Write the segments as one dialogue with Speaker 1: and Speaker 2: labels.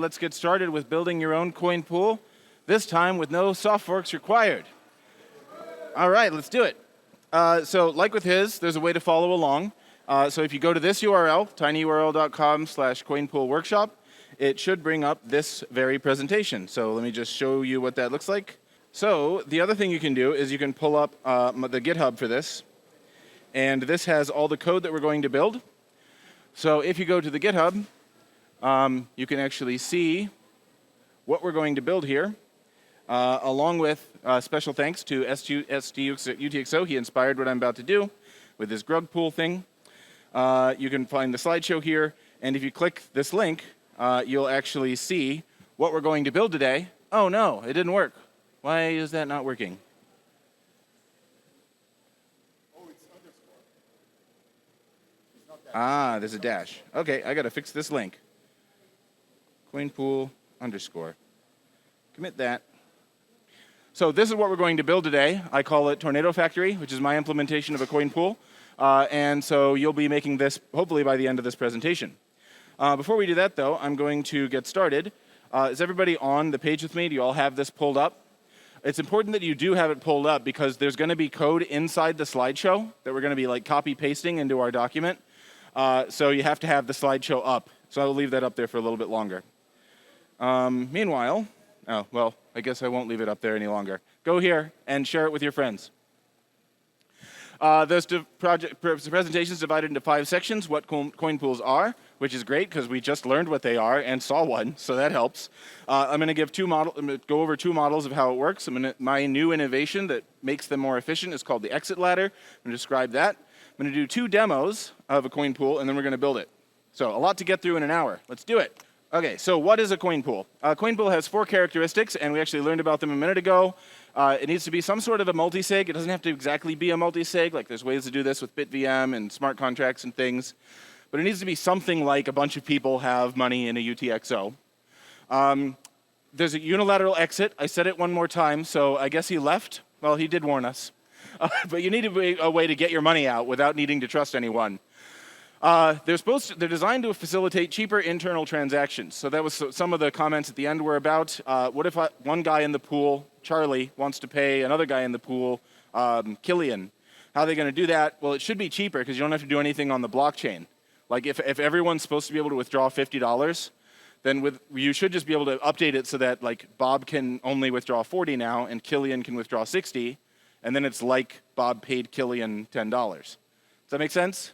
Speaker 1: let's get started with building your own coin pool, this time with no soft forks required. All right, let's do it. So like with his, there's a way to follow along. So if you go to this URL, tinyurl.com/coinpoolworkshop, it should bring up this very presentation. So let me just show you what that looks like. So the other thing you can do is you can pull up the GitHub for this. And this has all the code that we're going to build. So if you go to the GitHub, you can actually see what we're going to build here, along with special thanks to STUTXO. He inspired what I'm about to do with this grug pool thing. You can find the slideshow here, and if you click this link, you'll actually see what we're going to build today. Oh no, it didn't work. Why is that not working? Ah, there's a dash. Okay, I gotta fix this link. Coinpool_. Commit that. So this is what we're going to build today. I call it Tornado Factory, which is my implementation of a coin pool. And so you'll be making this hopefully by the end of this presentation. Before we do that though, I'm going to get started. Is everybody on the page with me? Do you all have this pulled up? It's important that you do have it pulled up because there's going to be code inside the slideshow that we're going to be like copy pasting into our document. So you have to have the slideshow up. So I'll leave that up there for a little bit longer. Meanwhile, oh, well, I guess I won't leave it up there any longer. Go here and share it with your friends. This presentation is divided into 5 sections, what coin pools are, which is great because we just learned what they are and saw one, so that helps. I'm going to go over 2 models of how it works. My new innovation that makes them more efficient is called the exit ladder. I'm going to describe that. I'm going to do 2 demos of a coin pool, and then we're going to build it. So a lot to get through in an hour. Let's do it. Okay, so what is a coin pool? A coin pool has 4 characteristics, and we actually learned about them a minute ago. It needs to be some sort of a multisig. It doesn't have to exactly be a multisig. Like there's ways to do this with BitVM and smart contracts and things. But it needs to be something like a bunch of people have money in a UTXO. There's a unilateral exit. I said it one more time, so I guess he left. Well, he did warn us. But you need a way to get your money out without needing to trust anyone. They're designed to facilitate cheaper internal transactions. So that was some of the comments at the end were about. What if one guy in the pool, Charlie, wants to pay another guy in the pool, Killian? How are they going to do that? Well, it should be cheaper because you don't have to do anything on the blockchain. Like if everyone's supposed to be able to withdraw $50, then you should just be able to update it so that like Bob can only withdraw 40 now and Killian can withdraw 60. And then it's like Bob paid Killian $10. Does that make sense?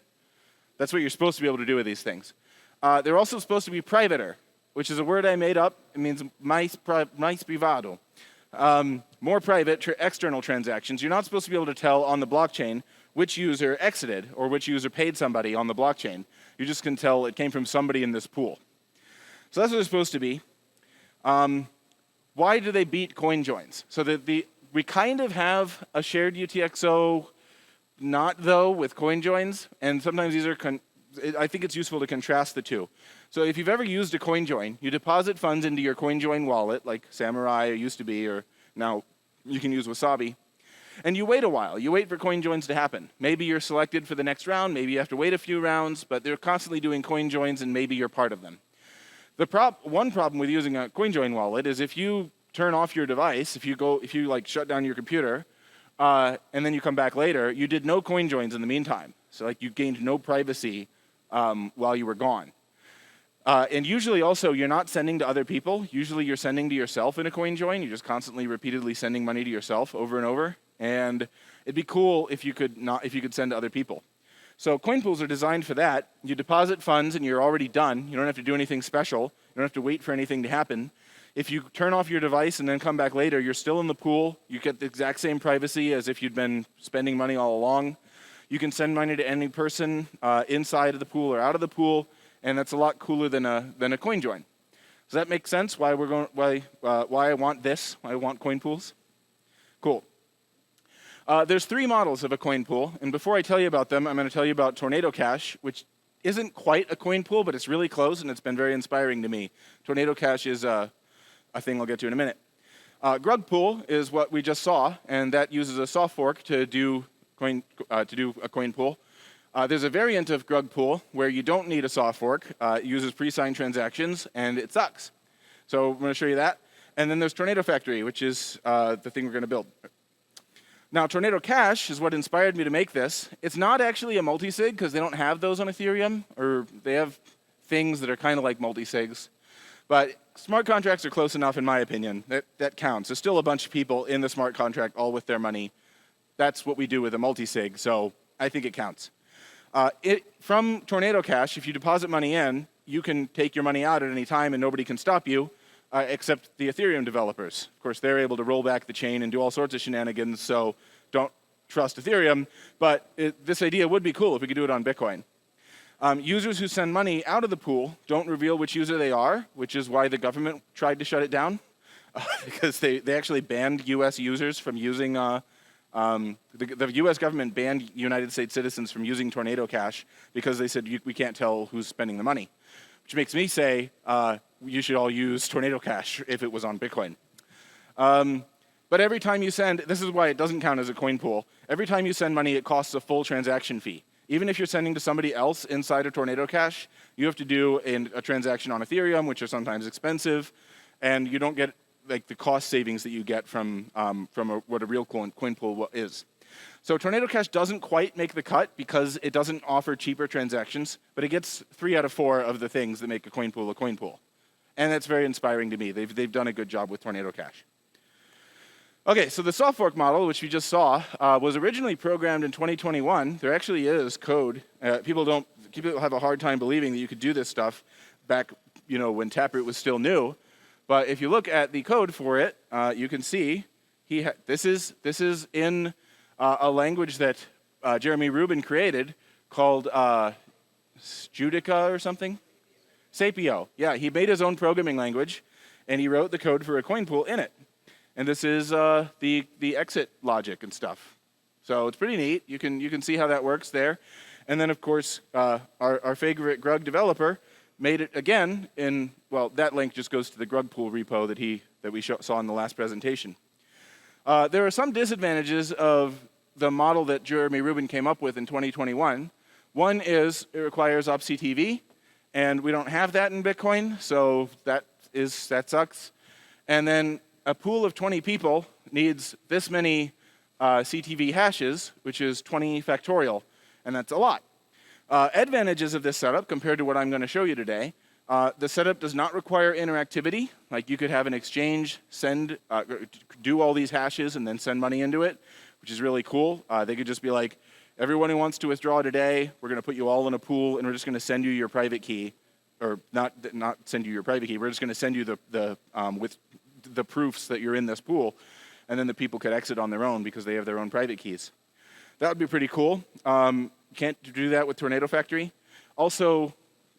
Speaker 1: That's what you're supposed to be able to do with these things. They're also supposed to be privater, which is a word I made up. It means mais privado. More private external transactions. You're not supposed to be able to tell on the blockchain which user exited or which user paid somebody on the blockchain. You just can tell it came from somebody in this pool. So that's what it's supposed to be. Why do they beat coin joins? So we kind of have a shared UTXO, not though with coin joins, and sometimes these are, I think it's useful to contrast the two. So if you've ever used a coin join, you deposit funds into your coin join wallet, like Samurai used to be, or now you can use Wasabi, and you wait a while. You wait for coin joins to happen. Maybe you're selected for the next round, maybe you have to wait a few rounds, but they're constantly doing coin joins and maybe you're part of them. One problem with using a coin join wallet is if you turn off your device, if you like shut down your computer, and then you come back later, you did no coin joins in the meantime. So like you gained no privacy while you were gone. And usually also you're not sending to other people. Usually you're sending to yourself in a coin join. You're just constantly repeatedly sending money to yourself over and over. And it'd be cool if you could send to other people. So coin pools are designed for that. You deposit funds and you're already done. You don't have to do anything special. You don't have to wait for anything to happen. If you turn off your device and then come back later, you're still in the pool. You get the exact same privacy as if you'd been spending money all along. You can send money to any person inside of the pool or out of the pool, and that's a lot cooler than a coin join. Does that make sense? Why I want this? Why I want coin pools? Cool. There's 3 models of a coin pool, and before I tell you about them, I'm going to tell you about Tornado Cash, which isn't quite a coin pool, but it's really close, and it's been very inspiring to me. Tornado Cash is a thing I'll get to in a minute. Grug pool is what we just saw, and that uses a soft fork to do a coin pool. There's a variant of Grug pool where you don't need a soft fork. It uses pre-signed transactions, and it sucks. So I'm going to show you that. And then there's Tornado Factory, which is the thing we're going to build. Now, Tornado Cash is what inspired me to make this. It's not actually a multi-sig because they don't have those on Ethereum, or they have things that are kind of like multi-sigs. But smart contracts are close enough, in my opinion. That counts. There's still a bunch of people in the smart contract, all with their money. That's what we do with a multi-sig, so I think it counts. From Tornado Cash, if you deposit money in, you can take your money out at any time and nobody can stop you, except the Ethereum developers. Of course, they're able to roll back the chain and do all sorts of shenanigans, so don't trust Ethereum. But this idea would be cool if we could do it on Bitcoin. Users who send money out of the pool don't reveal which user they are, which is why the government tried to shut it down, because they actually banned US users from using, the US government banned United States citizens from using Tornado Cash because they said we can't tell who's spending the money, which makes me say you should all use Tornado Cash if it was on Bitcoin. But every time you send, this is why it doesn't count as a coin pool, every time you send money it costs a full transaction fee. Even if you're sending to somebody else inside of Tornado Cash, you have to do a transaction on Ethereum, which are sometimes expensive, and you don't get like the cost savings that you get from what a real coin pool is. So Tornado Cash doesn't quite make the cut because it doesn't offer cheaper transactions, but it gets 3 out of 4 of the things that make a coin pool a coin pool. And that's very inspiring to me. They've done a good job with Tornado Cash. Okay, so the soft fork model, which we just saw, was originally programmed in 2021. There actually is code. People have a hard time believing that you could do this stuff back, when Taproot was still new. But if you look at the code for it, you can see this is in a language that Jeremy Rubin created called Judica or something. Sapio. Yeah, he made his own programming language, and he wrote the code for a coin pool in it. And this is the exit logic and stuff. So it's pretty neat. You can see how that works there. And then, of course, our favorite Grug developer made it again in, well, that link just goes to the Grug pool repo that we saw in the last presentation. There are some disadvantages of the model that Jeremy Rubin came up with in 2021. One is it requires opctv, and we don't have that in Bitcoin, so that sucks. And then a pool of 20 people needs this many CTV hashes, which is 20 factorial, and that's a lot. Advantages of this setup compared to what I'm going to show you today, the setup does not require interactivity. Like you could have an exchange, do all these hashes and then send money into it, which is really cool. They could just be like, everyone who wants to withdraw today, we're going to put you all in a pool and we're just going to send you your private key, or not send you your private key, we're just going to send you with the proofs that you're in this pool, and then the people could exit on their own because they have their own private keys. That would be pretty cool. Can't do that with Tornado Factory. Also,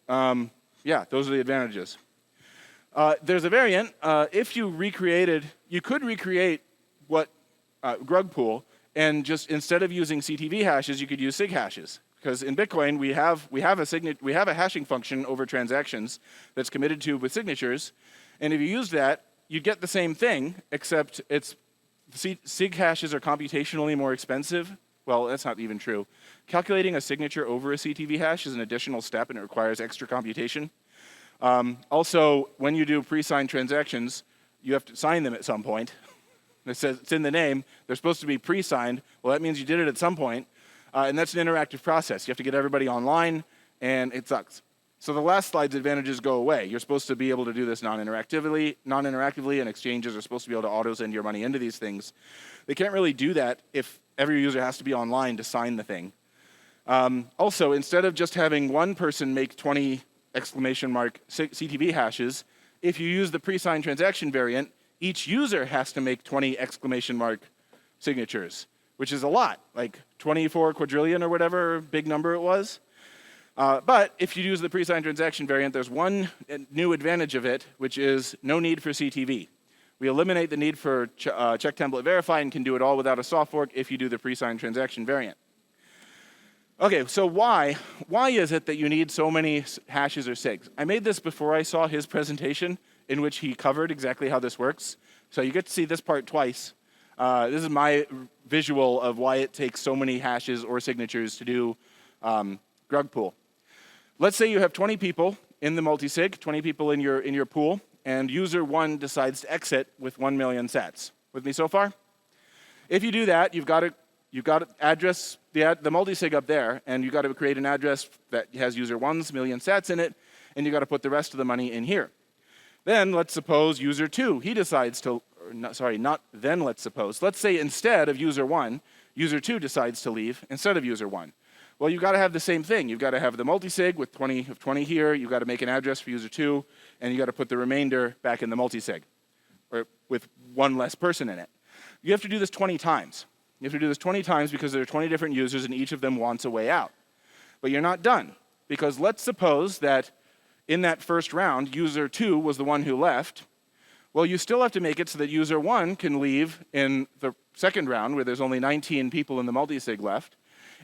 Speaker 1: yeah, those are the advantages. There's a variant. If you could recreate what Grug pool, and just instead of using CTV hashes, you could use SIG hashes. Because in Bitcoin, we have a hashing function over transactions that's committed to with signatures, and if you use that, you get the same thing, except SIG hashes are computationally more expensive. Well, that's not even true. Calculating a signature over a CTV hash is an additional step, and it requires extra computation. Also, when you do pre-signed transactions, you have to sign them at some point. It says it's in the name. They're supposed to be pre-signed. Well, that means you did it at some point, and that's an interactive process. You have to get everybody online, and it sucks. So the last slide's advantages go away. You're supposed to be able to do this non-interactively, and exchanges are supposed to be able to auto-send your money into these things. They can't really do that if every user has to be online to sign the thing. Also, instead of just having one person make 20 exclamation mark CTV hashes, if you use the pre-signed transaction variant, each user has to make 20 exclamation mark signatures, which is a lot, like 24 quadrillion or whatever big number it was. But if you use the pre-signed transaction variant, there's one new advantage of it, which is no need for CTV. We eliminate the need for check template verify and can do it all without a soft fork if you do the pre-signed transaction variant. Okay, so why is it that you need so many hashes or SIGs? I made this before I saw his presentation in which he covered exactly how this works. So you get to see this part twice. This is my visual of why it takes so many hashes or signatures to do Grug pool. Let's say you have 20 people in the multisig, 20 people in your pool, and user 1 decides to exit with 1 million sats. With me so far? If you do that, you've got to address the multisig up there, and you've got to create an address that has user 1's million sats in it, and you've got to put the rest of the money in here. Then let's suppose user 2, he decides to, not then let's suppose. Let's say instead of user 1, user 2 decides to leave instead of user 1. Well, you've got to have the same thing. You've got to have the multisig with 20 of 20 here. You've got to make an address for user 2, and you've got to put the remainder back in the multisig, or with one less person in it. You have to do this 20 times. You have to do this 20 times because there are 20 different users, and each of them wants a way out. But you're not done, because let's suppose that in that first round, user 2 was the one who left. Well, you still have to make it so that user 1 can leave in the second round, where there's only 19 people in the multisig left.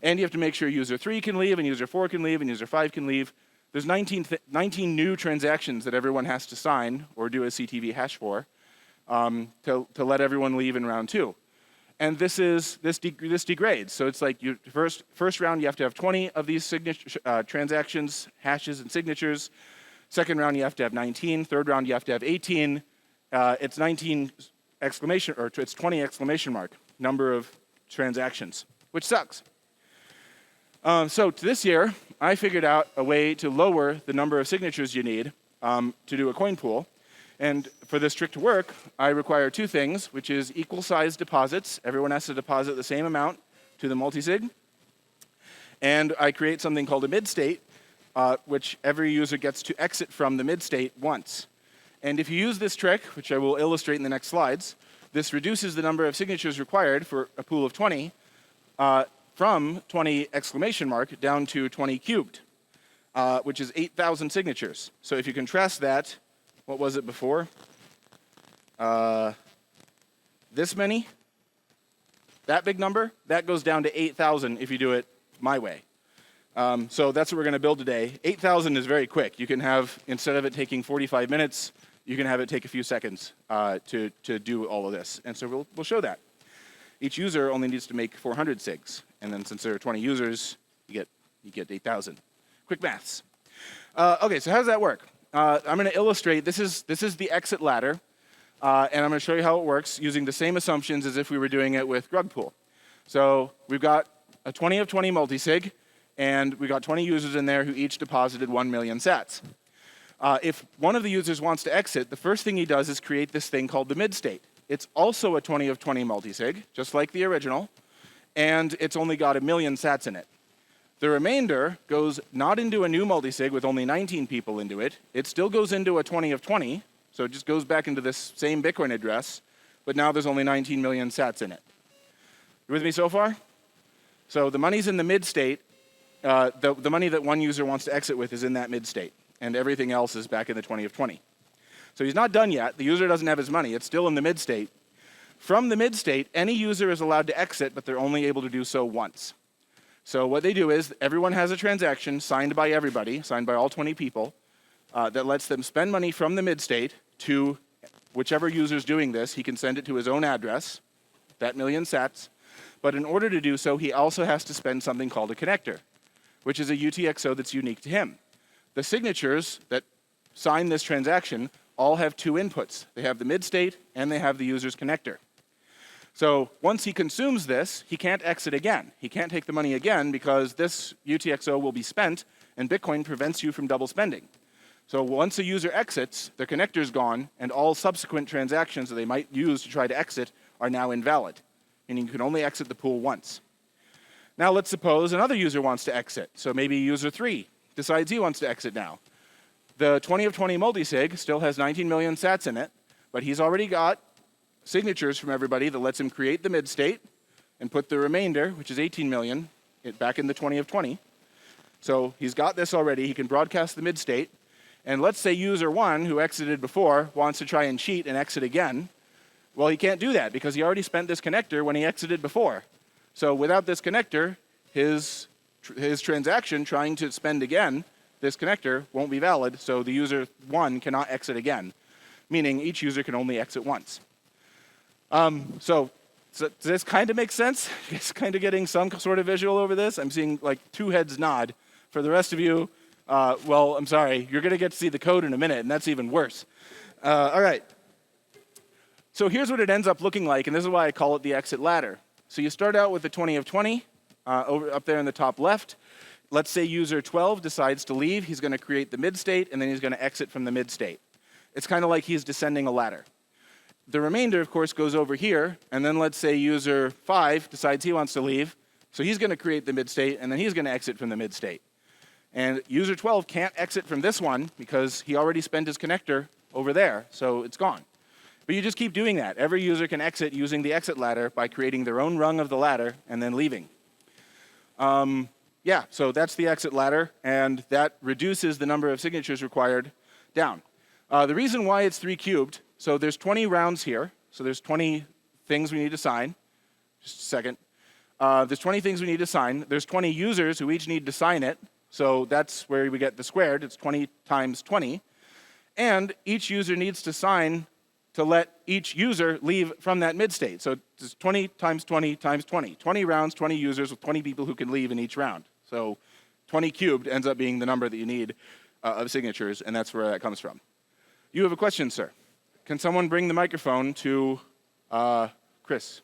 Speaker 1: And you have to make sure user 3 can leave, and user 4 can leave, and user 5 can leave. There's 19 new transactions that everyone has to sign or do a CTV hash for to let everyone leave in round 2. And this degrades. So it's like first round you have to have 20 of these transactions, hashes, and signatures. Second round you have to have 19. Third round you have to have 18. It's 19 exclamation, or it's 20 exclamation mark number of transactions, which sucks. So this year, I figured out a way to lower the number of signatures you need to do a coin pool. And for this trick to work, I require two things, which is equal size deposits. Everyone has to deposit the same amount to the multisig. And I create something called a mid-state, which every user gets to exit from the mid-state once. And if you use this trick, which I will illustrate in the next slides, this reduces the number of signatures required for a pool of 20 from 20 exclamation mark down to 20 cubed, which is 8,000 signatures. So if you contrast that, what was it before? This many, that big number, that goes down to 8,000 if you do it my way. So that's what we're going to build today. 8,000 is very quick. You can have, instead of it taking 45 minutes, you can have it take a few seconds to do all of this. And so we'll show that. Each user only needs to make 400 sigs. And then since there are 20 users, you get 8,000. Quick maths. Okay, so how does that work? I'm going to illustrate, this is the exit ladder. And I'm going to show you how it works using the same assumptions as if we were doing it with Grug Pool. So we've got a 20 of 20 multisig, and we got 20 users in there who each deposited 1 million sats. If one of the users wants to exit, the first thing he does is create this thing called the mid-state. It's also a 20 of 20 multisig, just like the original, and it's only got 1 million sats in it. The remainder goes not into a new multisig with only 19 people into it. It still goes into a 20 of 20, so it just goes back into this same Bitcoin address, but now there's only 19 million sats in it. You with me so far? So the money's in the mid-state. The money that one user wants to exit with is in that mid-state, and everything else is back in the 20 of 20. So he's not done yet. The user doesn't have his money. It's still in the mid-state. From the mid-state, any user is allowed to exit, but they're only able to do so once. So what they do is everyone has a transaction signed by everybody, signed by all 20 people, that lets them spend money from the mid-state to whichever user's doing this. He can send it to his own address, that million sats. But in order to do so, he also has to spend something called a connector, which is a UTXO that's unique to him. The signatures that sign this transaction all have two inputs. They have the mid-state and they have the user's connector. So once he consumes this, he can't exit again. He can't take the money again because this UTXO will be spent, and Bitcoin prevents you from double spending. So once a user exits, the connector's gone, and all subsequent transactions that they might use to try to exit are now invalid, meaning you can only exit the pool once. Now let's suppose another user wants to exit. So maybe user 3 decides he wants to exit now. The 20 of 20 multisig still has 19 million sats in it, but he's already got signatures from everybody that lets him create the mid-state and put the remainder, which is 18 million, back in the 20 of 20. So he's got this already. He can broadcast the mid-state. And let's say user 1, who exited before, wants to try and cheat and exit again. Well, he can't do that because he already spent this connector when he exited before. So without this connector, his transaction trying to spend again, this connector won't be valid, so the user 1 cannot exit again, meaning each user can only exit once. So does this kind of make sense? It's kind of getting some sort of visual over this. I'm seeing like 2 heads nod. For the rest of you, well, I'm sorry. You're going to get to see the code in a minute, and that's even worse. All right. So here's what it ends up looking like, and this is why I call it the exit ladder. So you start out with the 20 of 20 over up there in the top left. Let's say user 12 decides to leave. He's going to create the mid state, and then he's going to exit from the mid state. It's kind of like he's descending a ladder. The remainder, of course, goes over here, and then let's say user 5 decides he wants to leave. So he's going to create the mid state, and then he's going to exit from the mid state. And user 12 can't exit from this one because he already spent his connector over there, so it's gone. But you just keep doing that. Every user can exit using the exit ladder by creating their own rung of the ladder and then leaving. Yeah, so that's the exit ladder, and that reduces the number of signatures required down. The reason why it's 3 cubed, so there's 20 rounds here, so there's 20 things we need to sign. Just a second. There's 20 things we need to sign. There's 20 users who each need to sign it, so that's where we get the squared. It's 20 times 20. And each user needs to sign to let each user leave from that mid state. So it's 20 times 20 times 20. 20 rounds, 20 users with 20 people who can leave in each round. So 20 cubed ends up being the number that you need of signatures, and that's where that comes from. You have a question, sir. Can someone bring the microphone to Chris?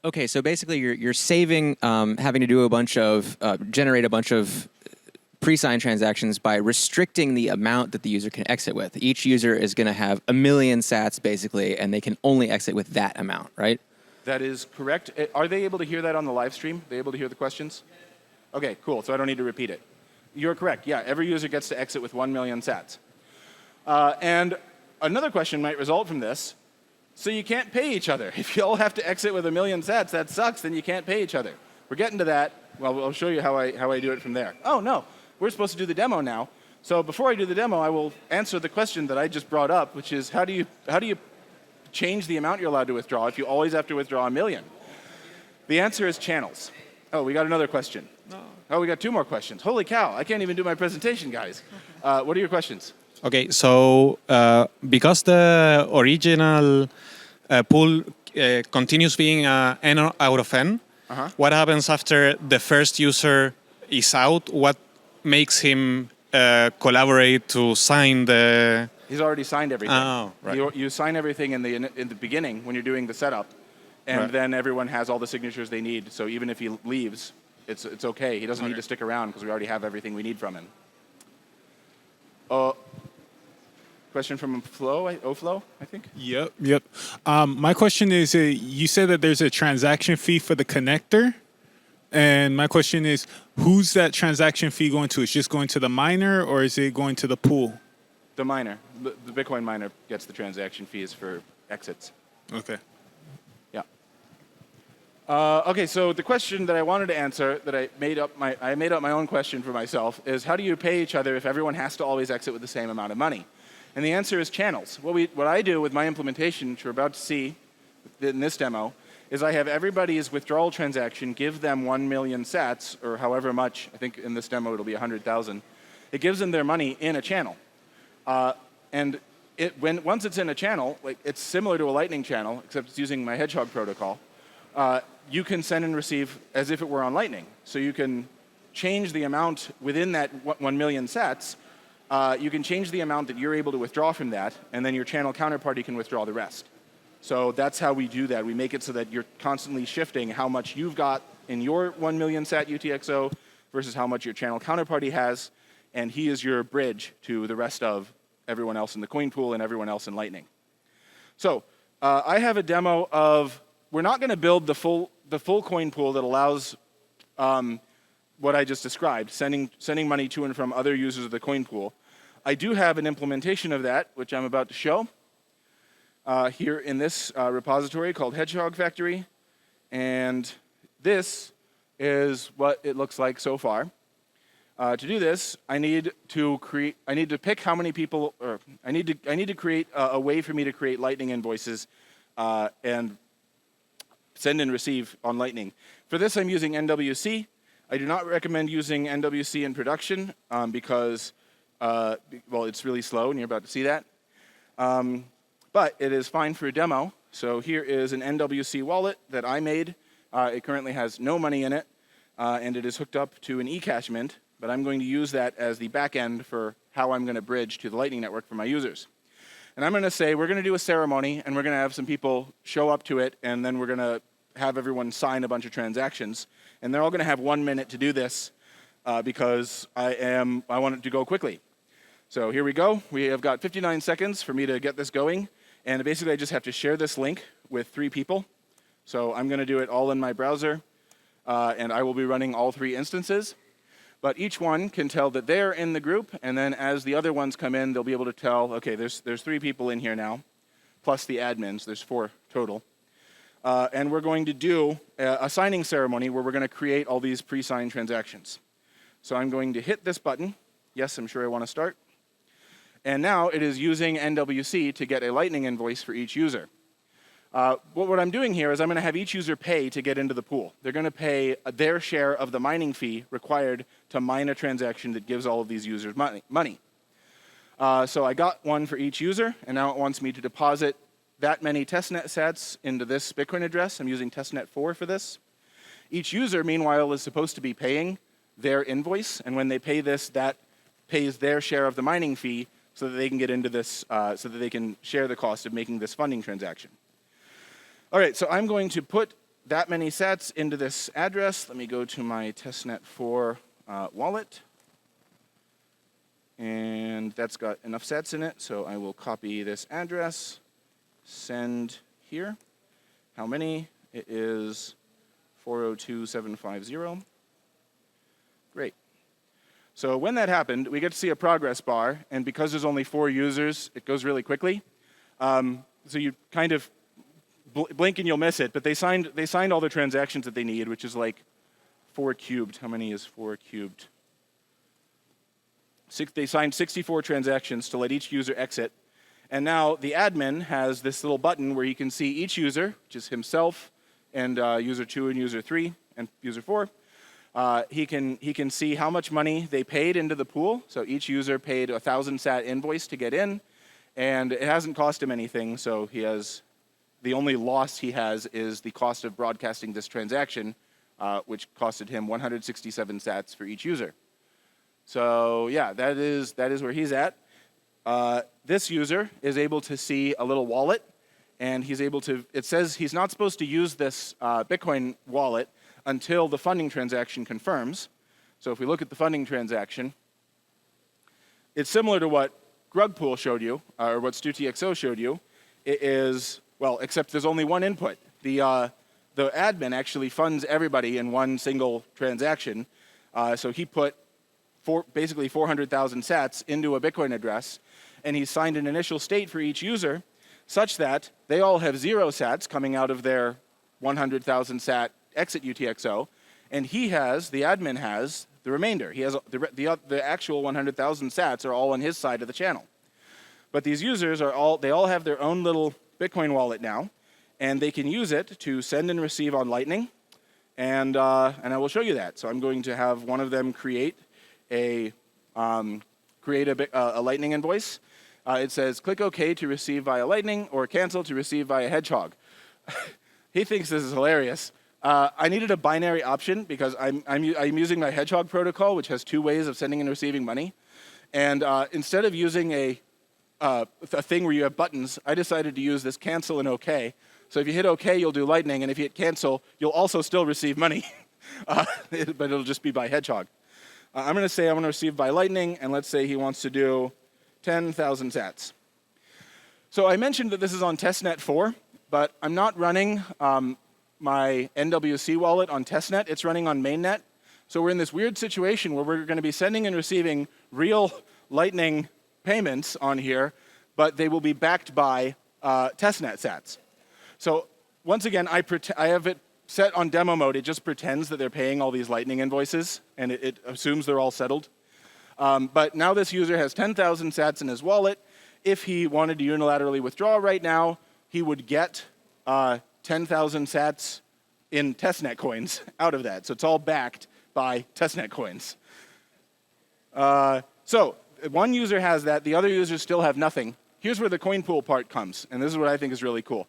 Speaker 2: Okay, so basically you're saving having to do a bunch of, generate a bunch of pre-signed transactions by restricting the amount that the user can exit with. Each user is going to have 1 million sats basically, and they can only exit with that amount, right?
Speaker 1: That is correct. Are they able to hear that on the live stream? Are they able to hear the questions? Okay, cool, so I don't need to repeat it. You're correct, yeah, every user gets to exit with 1 million sats. And another question might result from this. So you can't pay each other. If you all have to exit with 1 million sats, that sucks, then you can't pay each other. We're getting to that. Well, I'll show you how I do it from there. Oh, no, we're supposed to do the demo now. So before I do the demo, I will answer the question that I just brought up, which is how do you change the amount you're allowed to withdraw if you always have to withdraw 1 million? The answer is channels. Oh, we got another question. No. Oh, we got 2 more questions. Holy cow, I can't even do my presentation, guys. What are your questions?
Speaker 3: Okay, so because the original pool continues being n out of n, what happens after the first user is out? What makes him collaborate to sign the...
Speaker 1: He's already signed everything.
Speaker 3: Oh, right.
Speaker 1: You sign everything in the beginning when you're doing the setup, and
Speaker 3: right.
Speaker 1: Then everyone has all the signatures they need. So even if he leaves, it's okay. He doesn't need to stick around because we already have everything we need from him. Question from Oflo, I think?
Speaker 4: Yep. My question is, you said that there's a transaction fee for the connector. And my question is, who's that transaction fee going to? It's just going to the miner, or is it going to the pool?
Speaker 1: The miner. The Bitcoin miner gets the transaction fees for exits.
Speaker 4: Okay.
Speaker 1: Yeah. Okay, so the question that I wanted to answer, that I made up my own question for myself, is how do you pay each other if everyone has to always exit with the same amount of money? And the answer is channels. What I do with my implementation, which we're about to see in this demo, is I have everybody's withdrawal transaction give them 1 million sats, or however much. I think in this demo it'll be 100,000. It gives them their money in a channel. And once it's in a channel, like it's similar to a Lightning channel, except it's using my Hedgehog protocol. You can send and receive as if it were on Lightning. So you can change the amount within that 1 million sats. You can change the amount that you're able to withdraw from that, and then your channel counterparty can withdraw the rest. So that's how we do that. We make it so that you're constantly shifting how much you've got in your 1 million sat UTXO versus how much your channel counterparty has, and he is your bridge to the rest of everyone else in the coin pool and everyone else in Lightning. So I have a demo of, we're not going to build the full coin pool that allows what I just described, sending money to and from other users of the coin pool. I do have an implementation of that, which I'm about to show here in this repository called Hedgehog Factory. And this is what it looks like so far. To do this, I need to pick how many people, or I need to create a way for me to create Lightning invoices and send and receive on Lightning. For this, I'm using NWC. I do not recommend using NWC in production because, well, it's really slow, and you're about to see that. But it is fine for a demo. So here is an NWC wallet that I made. It currently has no money in it, and it is hooked up to an eCash mint, but I'm going to use that as the back end for how I'm going to bridge to the Lightning Network for my users. And I'm going to say we're going to do a ceremony, and we're going to have some people show up to it, and then we're going to have everyone sign a bunch of transactions. And they're all going to have 1 minute to do this because I want it to go quickly. So here we go. We have got 59 seconds for me to get this going. And basically, I just have to share this link with 3 people. So I'm going to do it all in my browser, and I will be running all 3 instances. But each one can tell that they're in the group, and then as the other ones come in, they'll be able to tell, okay, there's 3 people in here now, plus the admins. There's 4 total. And we're going to do a signing ceremony where we're going to create all these pre-signed transactions. So I'm going to hit this button. Yes, I'm sure I want to start. And now it is using NWC to get a Lightning invoice for each user. What I'm doing here is I'm going to have each user pay to get into the pool. They're going to pay their share of the mining fee required to mine a transaction that gives all of these users money. So I got one for each user, and now it wants me to deposit that many testnet sats into this Bitcoin address. I'm using testnet 4 for this. Each user, meanwhile, is supposed to be paying their invoice, and when they pay this, that pays their share of the mining fee so that they can get into this, so that they can share the cost of making this funding transaction. All right, so I'm going to put that many sats into this address. Let me go to my testnet 4 wallet. And that's got enough sats in it, so I will copy this address, send here. How many? It is 402750. Great. So when that happened, we get to see a progress bar, and because there's only 4 users, it goes really quickly. So you kind of blink and you'll miss it, but they signed all the transactions that they need, which is like 4 cubed. How many is 4 cubed? They signed 64 transactions to let each user exit. And now the admin has this little button where he can see each user, which is himself, and user 2 and user 3 and user 4. He can see how much money they paid into the pool. So each user paid a 1,000 sat invoice to get in, and it hasn't cost him anything. So the only loss he has is the cost of broadcasting this transaction, which costed him 167 sats for each user. So yeah, that is where he's at. This user is able to see a little wallet, and he's able to. It says he's not supposed to use this Bitcoin wallet until the funding transaction confirms. So if we look at the funding transaction, it's similar to what Grugpool showed you, or what StuTXO showed you. It is, well, except there's only one input. The admin actually funds everybody in one single transaction. So he put basically 400,000 sats into a Bitcoin address, and he signed an initial state for each user such that they all have 0 sats coming out of their 100,000 sat exit UTXO, and the admin has the remainder. He has the actual 100,000 sats are all on his side of the channel. But these users they all have their own little Bitcoin wallet now, and they can use it to send and receive on Lightning, and I will show you that. So I'm going to have one of them create a Lightning invoice. It says click OK to receive via Lightning or cancel to receive via Hedgehog. He thinks this is hilarious. I needed a binary option because I'm using my Hedgehog protocol, which has 2 ways of sending and receiving money. And instead of using a thing where you have buttons, I decided to use this cancel and OK. So if you hit OK, you'll do Lightning, and if you hit cancel, you'll also still receive money, but it'll just be by Hedgehog. I'm going to say I want to receive by Lightning, and let's say he wants to do 10,000 sats. So I mentioned that this is on testnet 4, but I'm not running my NWC wallet on testnet. It's running on mainnet. So we're in this weird situation where we're going to be sending and receiving real Lightning payments on here, but they will be backed by testnet sats. So once again, I have it set on demo mode. It just pretends that they're paying all these Lightning invoices, and it assumes they're all settled. But now this user has 10,000 sats in his wallet. If he wanted to unilaterally withdraw right now, he would get 10,000 sats in testnet coins out of that. So it's all backed by testnet coins. So one user has that. The other users still have nothing. Here's where the coin pool part comes, and this is what I think is really cool.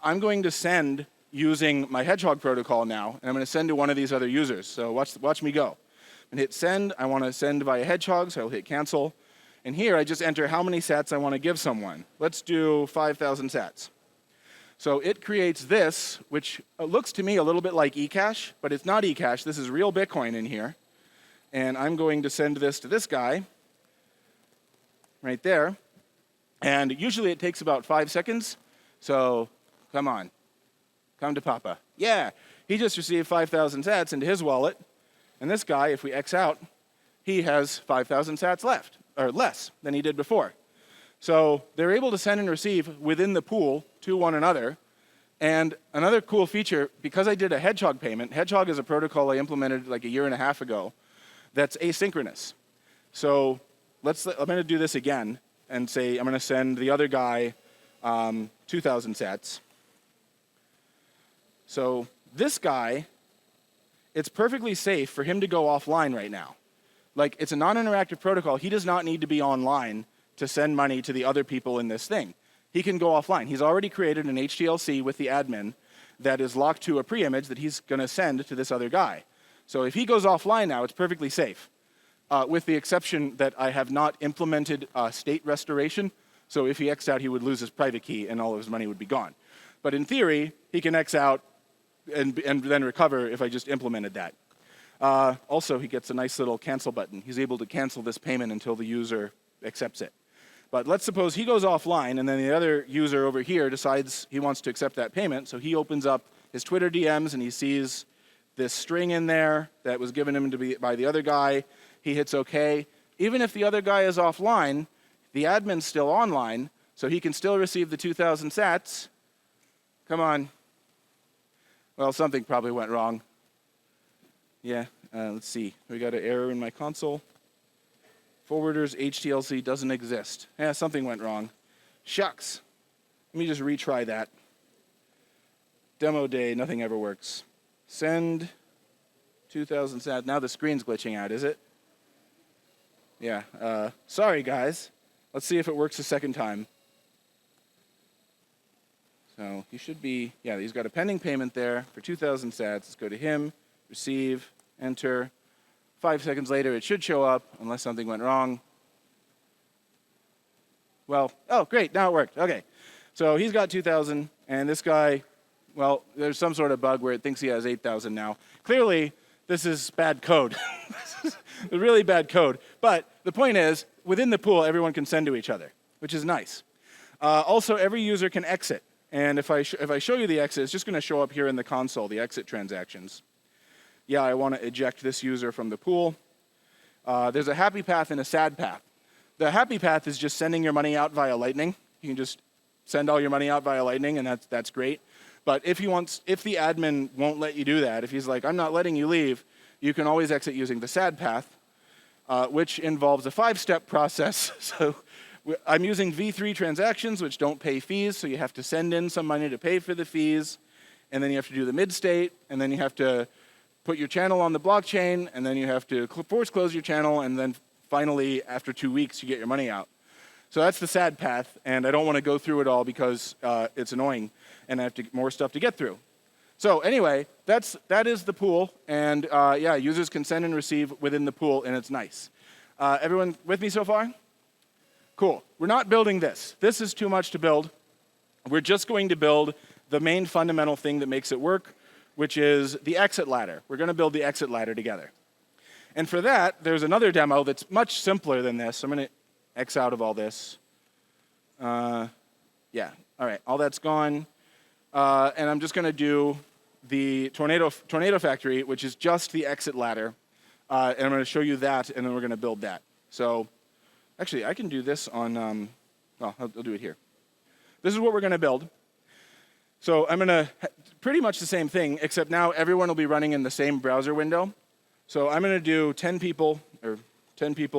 Speaker 1: I'm going to send using my Hedgehog protocol now, and I'm going to send to one of these other users. So watch me go. And hit send. I want to send via Hedgehog, so I'll hit cancel. And here I just enter how many sats I want to give someone. Let's do 5,000 sats. So it creates this, which looks to me a little bit like eCash, but it's not eCash. This is real Bitcoin in here. And I'm going to send this to this guy right there. And usually it takes about 5 seconds. So come on. Come to Papa. Yeah, he just received 5,000 sats into his wallet. And this guy, if we X out, he has 5,000 sats left, or less than he did before. So they're able to send and receive within the pool to one another. And another cool feature, because I did a Hedgehog payment, Hedgehog is a protocol I implemented like a year and a half ago that's asynchronous. So I'm going to do this again and say I'm going to send the other guy 2,000 sats. So this guy, it's perfectly safe for him to go offline right now. Like, it's a non-interactive protocol. He does not need to be online to send money to the other people in this thing. He can go offline. He's already created an HTLC with the admin that is locked to a pre-image that he's going to send to this other guy. So if he goes offline now, it's perfectly safe, with the exception that I have not implemented state restoration. So if he X'd out, he would lose his private key and all of his money would be gone. But in theory, he can X out and then recover if I just implemented that. Also, he gets a nice little cancel button. He's able to cancel this payment until the user accepts it. But let's suppose he goes offline and then the other user over here decides he wants to accept that payment. So he opens up his Twitter DMs and he sees this string in there that was given him by the other guy. He hits OK. Even if the other guy is offline, the admin's still online, so he can still receive the 2,000 sats. Come on. Well, something probably went wrong. Yeah, let's see. We got an error in my console. Forwarder's HTLC doesn't exist. Yeah, something went wrong. Shucks. Let me just retry that. Demo day, nothing ever works. Send 2,000 sats. Now the screen's glitching out, is it? Yeah, sorry guys. Let's see if it works a second time. So he should be, yeah, he's got a pending payment there for 2,000 sats. Let's go to him, receive, enter. 5 seconds later, it should show up, unless something went wrong. Well, oh, great, now it worked. Okay, so he's got 2,000, and this guy, well, there's some sort of bug where it thinks he has 8,000 now. Clearly, this is bad code. This is really bad code. But the point is, within the pool, everyone can send to each other, which is nice. Also, every user can exit. And if I show you the exit, it's just going to show up here in the console, the exit transactions. Yeah, I want to eject this user from the pool. There's a happy path and a sad path. The happy path is just sending your money out via Lightning. You can just send all your money out via Lightning, and that's great. But if the admin won't let you do that, if he's like, I'm not letting you leave, you can always exit using the sad path, which involves a 5-step process. So I'm using V3 transactions, which don't pay fees, so you have to send in some money to pay for the fees, and then you have to do the mid-state, and then you have to put your channel on the blockchain, and then you have to force close your channel, and then finally, after 2 weeks, you get your money out. So that's the sad path, and I don't want to go through it all because it's annoying, and I have more stuff to get through. So anyway, that is the pool, and yeah, users can send and receive within the pool, and it's nice. Everyone with me so far? Cool. We're not building this. This is too much to build. We're just going to build the main fundamental thing that makes it work, which is the exit ladder. We're going to build the exit ladder together. And for that, there's another demo that's much simpler than this. I'm going to X out of all this. Yeah, all right, all that's gone. And I'm just going to do the tornado factory, which is just the exit ladder. And I'm going to show you that, and then we're going to build that. So actually, I can do this on, well, I'll do it here. This is what we're going to build. So I'm going to, pretty much the same thing, except now everyone will be running in the same browser window. So I'm going to do 10 people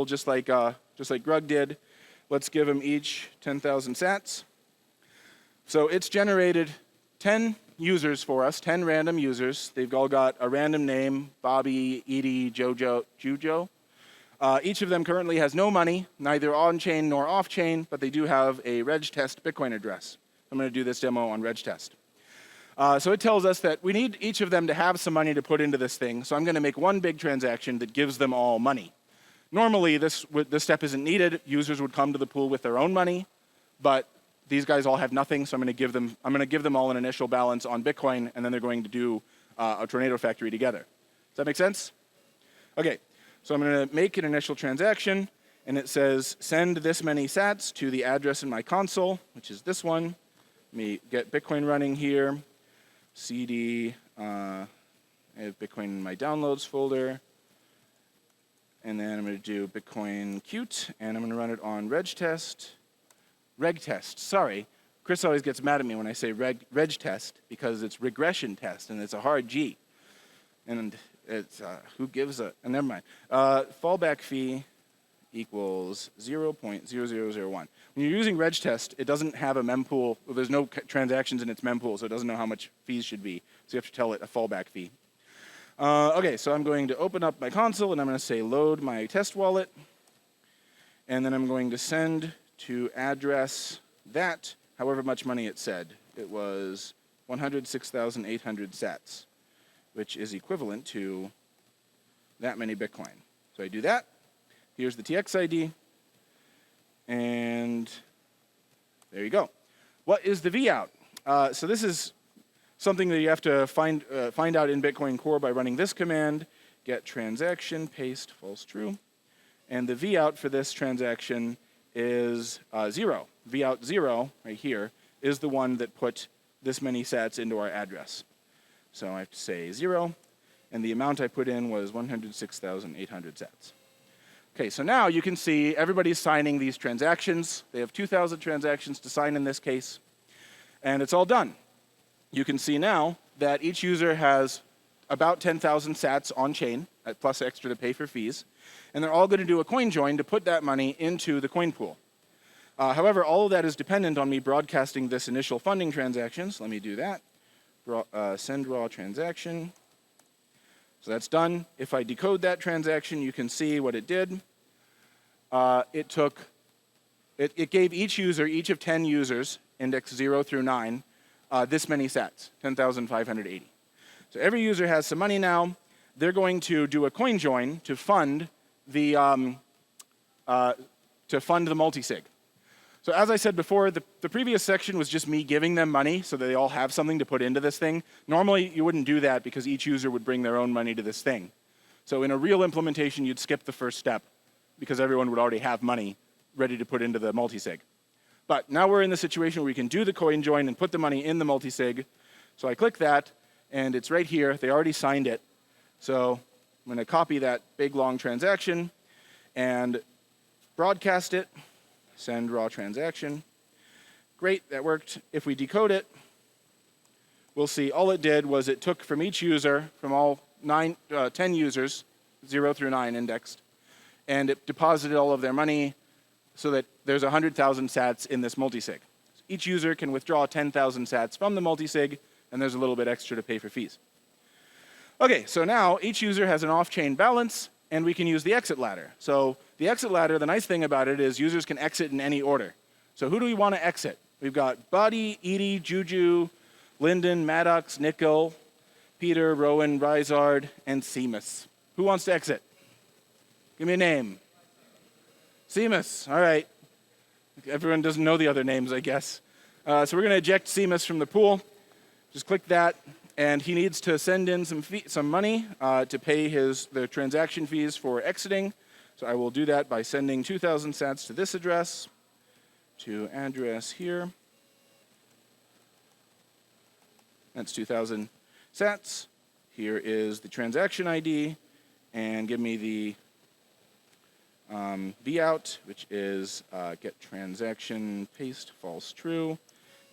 Speaker 1: just like Grug did. Let's give them each 10,000 sats. So it's generated 10 users for us, 10 random users. They've all got a random name, Bobby, Edie, Jojo, Jujo. Each of them currently has no money, neither on-chain nor off-chain, but they do have a reg test Bitcoin address. I'm going to do this demo on regtest. So it tells us that we need each of them to have some money to put into this thing. So I'm going to make one big transaction that gives them all money. Normally, this step isn't needed. Users would come to the pool with their own money, but these guys all have nothing. So I'm going to give them all an initial balance on Bitcoin, and then they're going to do a tornado factory together. Does that make sense? Okay. So I'm going to make an initial transaction, and it says send this many sats to the address in my console, which is this one. Let me get Bitcoin running here. CD, I have Bitcoin in my downloads folder. And then I'm going to do Bitcoin Qt, and I'm going to run it on regtest. Sorry. Chris always gets mad at me when I say regtest because it's regression test, and it's a hard G. And it's, who gives a, never mind. Fallback fee equals 0.0001. When you're using regtest, it doesn't have a mempool. Well, there's no transactions in its mempool, so it doesn't know how much fees should be. So you have to tell it a fallback fee. Okay, so I'm going to open up my console, and I'm going to say load my test wallet. And then I'm going to send to address that, however much money it said. It was 106,800 sats, which is equivalent to that many Bitcoin. So I do that. Here's the TX ID, and there you go. What is the vout? So this is something that you have to find out in Bitcoin Core by running this command, get transaction, paste, false, true. And the vout for this transaction is 0. Vout 0, right here, is the one that put this many sats into our address. So I have to say 0, and the amount I put in was 106,800 sats. Okay, so now you can see everybody's signing these transactions. They have 2,000 transactions to sign in this case, and it's all done. You can see now that each user has about 10,000 sats on chain, plus extra to pay for fees, and they're all going to do a coin join to put that money into the coin pool. However, all of that is dependent on me broadcasting this initial funding transaction. So let me do that. Send raw transaction. So that's done. If I decode that transaction, you can see what it did. It gave each user, each of 10 users, index 0 through 9, this many sats, 10,580. So every user has some money now. They're going to do a coin join to fund the multisig. So as I said before, the previous section was just me giving them money so that they all have something to put into this thing. Normally, you wouldn't do that because each user would bring their own money to this thing. So in a real implementation, you'd skip the first step because everyone would already have money ready to put into the multisig. But now we're in the situation where we can do the coin join and put the money in the multisig. So I click that, and it's right here. They already signed it. So I'm going to copy that big, long transaction and broadcast it. Send raw transaction. Great, that worked. If we decode it, we'll see all it did was it took from each user, from all 10 users, 0 through 9 indexed, and it deposited all of their money so that there's 100,000 sats in this multisig. Each user can withdraw 10,000 sats from the multisig, and there's a little bit extra to pay for fees. Okay, so now each user has an off-chain balance, and we can use the exit ladder. So the exit ladder, the nice thing about it is users can exit in any order. So who do we want to exit? We've got Buddy, Edie, Juju, Lyndon, Maddox, Nickel, Peter, Rowan, Rizard, and Seamus. Who wants to exit? Give me a name. Seamus, all right. Everyone doesn't know the other names, I guess. So we're going to eject Seamus from the pool. Just click that. And he needs to send in some money to pay the transaction fees for exiting. So I will do that by sending 2,000 sats to this address, to address here. That's 2,000 sats. Here is the transaction ID, and give me the vout, which is get transaction paste false true.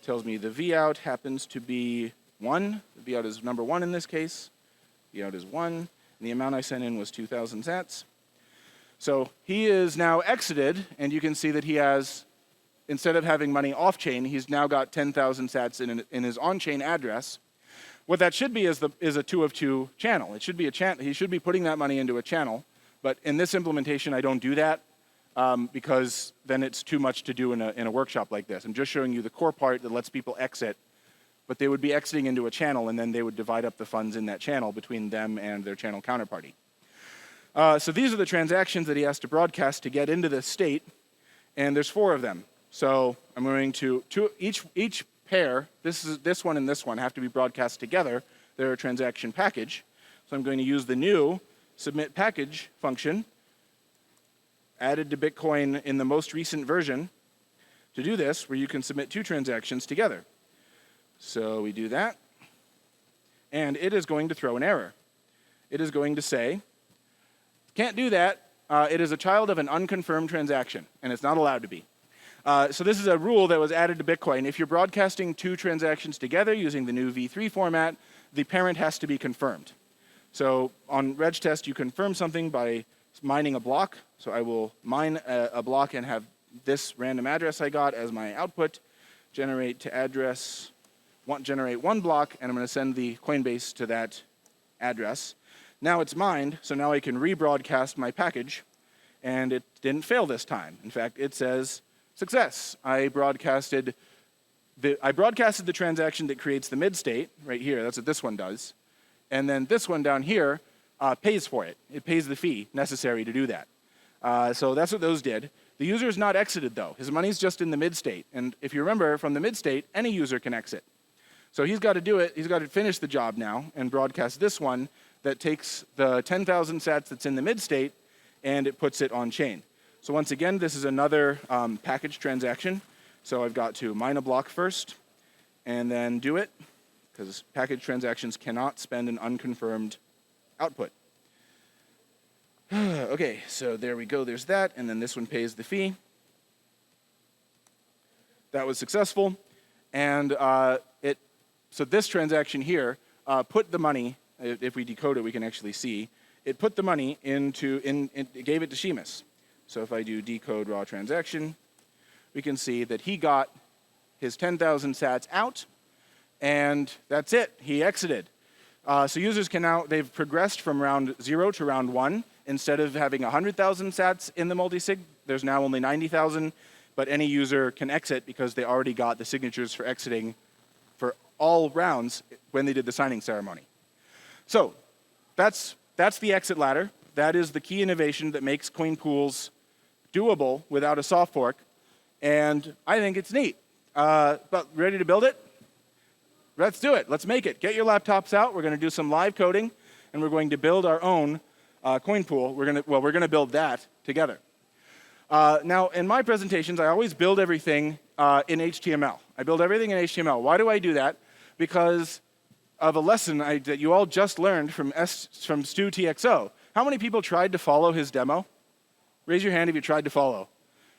Speaker 1: Tells me the vout happens to be 1. The vout is number 1 in this case. Vout is 1. And the amount I sent in was 2,000 sats. So he is now exited, and you can see that he has, instead of having money off-chain, he's now got 10,000 sats in his on-chain address. What that should be is a 2 of 2 channel. It should be a channel. He should be putting that money into a channel. But in this implementation, I don't do that. because then it's too much to do in a workshop like this. I'm just showing you the core part that lets people exit, but they would be exiting into a channel, and then they would divide up the funds in that channel between them and their channel counterparty. So these are the transactions that he has to broadcast to get into this state, and there's 4 of them. So I'm going to each pair, this one and this one, have to be broadcast together. They're a transaction package. So I'm going to use the new submit package function added to Bitcoin in the most recent version to do this, where you can submit 2 transactions together. So we do that, and it is going to throw an error. It is going to say, can't do that. It is a child of an unconfirmed transaction, and it's not allowed to be. So this is a rule that was added to Bitcoin. If you're broadcasting 2 transactions together using the new v3 format, the parent has to be confirmed. So on regtest, you confirm something by mining a block. So I will mine a block and have this random address I got as my output, generate to address, generate 1 block, and I'm going to send the Coinbase to that address. Now it's mined, so now I can rebroadcast my package, and it didn't fail this time. In fact, it says, success. I broadcasted the transaction that creates the mid state right here. That's what this one does. And then this one down here pays for it. It pays the fee necessary to do that. So that's what those did. The user is not exited, though. His money's just in the mid state. And if you remember, from the mid state, any user can exit. So he's got to do it. He's got to finish the job now and broadcast this one that takes the 10,000 sats that's in the mid state and it puts it on chain. So once again, this is another package transaction. So I've got to mine a block first and then do it, because package transactions cannot spend an unconfirmed output. Okay, so there we go. There's that, and then this one pays the fee. That was successful, and so this transaction here put the money. If we decode it, we can actually see it put the money it gave it to Seamus. So if I do decode raw transaction, we can see that he got his 10,000 sats out, and that's it. He exited. So users can now, they've progressed from round 0 to round 1. Instead of having 100,000 sats in the multisig, there's now only 90,000, but any user can exit because they already got the signatures for exiting for all rounds when they did the signing ceremony. So that's the exit ladder. That is the key innovation that makes coin pools doable without a soft fork, and I think it's neat. But ready to build it? Let's do it. Let's make it. Get your laptops out. We're going to do some live coding, and we're going to build our own coin pool. We're going to build that together. Now, in my presentations, I always build everything in HTML. I build everything in HTML. Why do I do that? Because of a lesson that you all just learned from Stu TXO. How many people tried to follow his demo? Raise your hand if you tried to follow.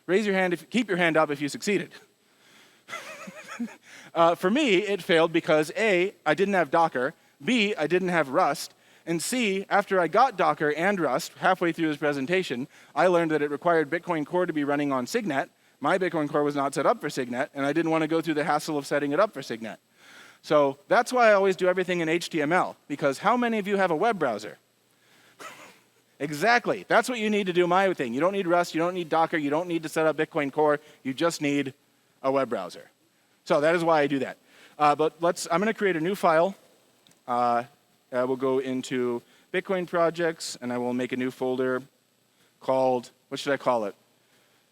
Speaker 1: Raise your hand keep your hand up if you succeeded. For me, it failed because A, I didn't have Docker, B, I didn't have Rust, and C, after I got Docker and Rust, halfway through his presentation, I learned that it required Bitcoin Core to be running on Signet. My Bitcoin Core was not set up for Signet, and I didn't want to go through the hassle of setting it up for Signet. So that's why I always do everything in HTML, because how many of you have a web browser? Exactly. That's what you need to do my thing. You don't need Rust, you don't need Docker, you don't need to set up Bitcoin Core, you just need a web browser. So that is why I do that. But I'm going to create a new file. We'll go into Bitcoin projects, and I will make a new folder called, what should I call it?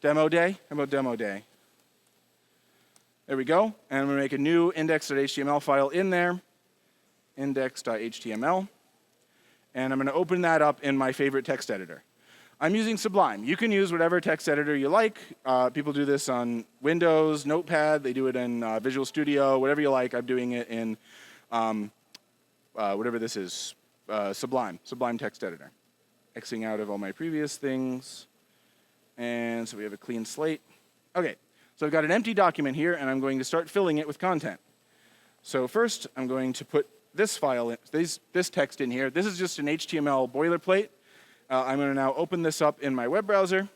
Speaker 1: Demo day? How about demo day? There we go. And I'm going to make a new index.html file in there, index.html. And I'm going to open that up in my favorite text editor. I'm using Sublime. You can use whatever text editor you like. People do this on Windows, Notepad. They do it in Visual Studio, whatever you like. I'm doing it in whatever this is, Sublime text editor. Xing out of all my previous things. And so we have a clean slate. OK, so I've got an empty document here, and I'm going to start filling it with content. So first, I'm going to put this file, this text in here. This is just an HTML boilerplate. I'm going to now open this up in my web browser.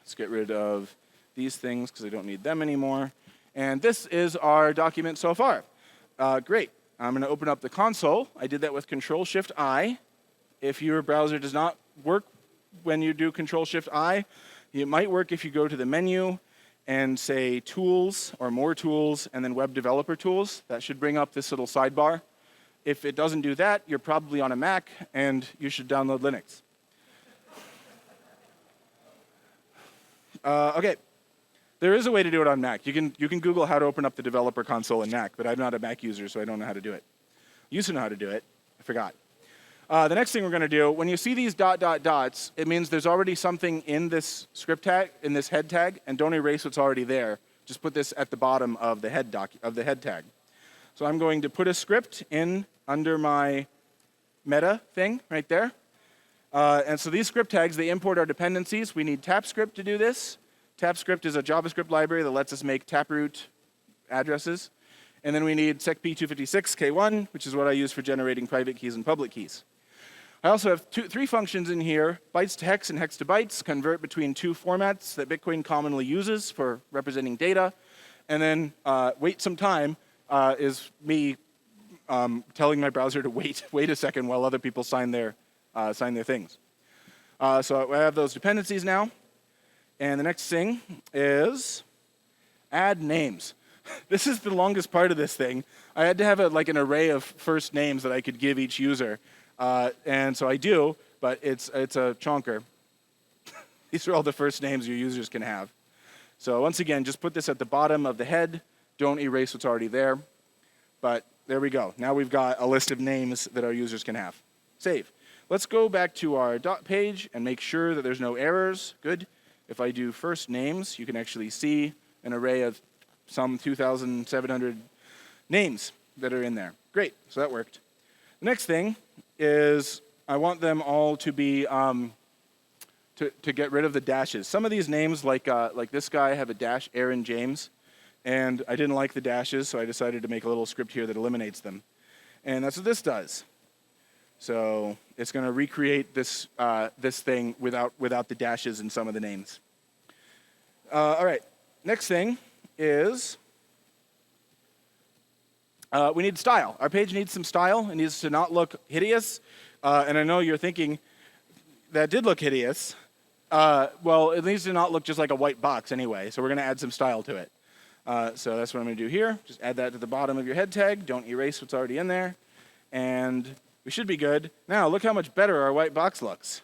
Speaker 1: Let's get rid of these things because I don't need them anymore. And this is our document so far. Great. I'm going to open up the console. I did that with Control-Shift-I. If your browser does not work when you do Control-Shift-I, It might work if you go to the menu and say Tools or More Tools and then Web Developer Tools. That should bring up this little sidebar. If it doesn't do that, you're probably on a Mac and you should download Linux. Okay, there is a way to do it on Mac. You can Google how to open up the developer console in Mac, but I'm not a Mac user, so I don't know how to do it. I used to know how to do it. I forgot. The next thing we're going to do, when you see these ... dots, it means there's already something in this script tag, in this head tag, and don't erase what's already there. Just put this at the bottom of the head tag. So I'm going to put a script in under my meta thing right there. And so these script tags, they import our dependencies. We need TapScript to do this. TapScript is a JavaScript library that lets us make taproot addresses. And then we need secp256k1, which is what I use for generating private keys and public keys. I also have three functions in here: bytes to hex and hex to bytes, convert between two formats that Bitcoin commonly uses for representing data. And then wait some time is me telling my browser to wait a second while other people sign their things. So I have those dependencies now. And the next thing is add names. This is the longest part of this thing. I had to have an array of first names that I could give each user. And so I do, but it's a chonker. These are all the first names your users can have. So once again, just put this at the bottom of the head. Don't erase what's already there. But there we go. Now we've got a list of names that our users can have. Save. Let's go back to our dot page and make sure that there's no errors. Good. If I do first names, you can actually see an array of some 2,700 names that are in there. Great. So that worked. The next thing is I want them all to be to get rid of the dashes. Some of these names, like this guy, have a dash, Aaron James, and I didn't like the dashes, so I decided to make a little script here that eliminates them. And that's what this does. So it's going to recreate this this thing without the dashes in some of the names. All right. Next thing is we need style. Our page needs some style. It needs to not look hideous. And I know you're thinking that did look hideous. Well, it needs to not look just like a white box anyway. So we're going to add some style to it. So that's what I'm going to do here. Just add that to the bottom of your head tag. Don't erase what's already in there. And we should be good. Now, look how much better our white box looks.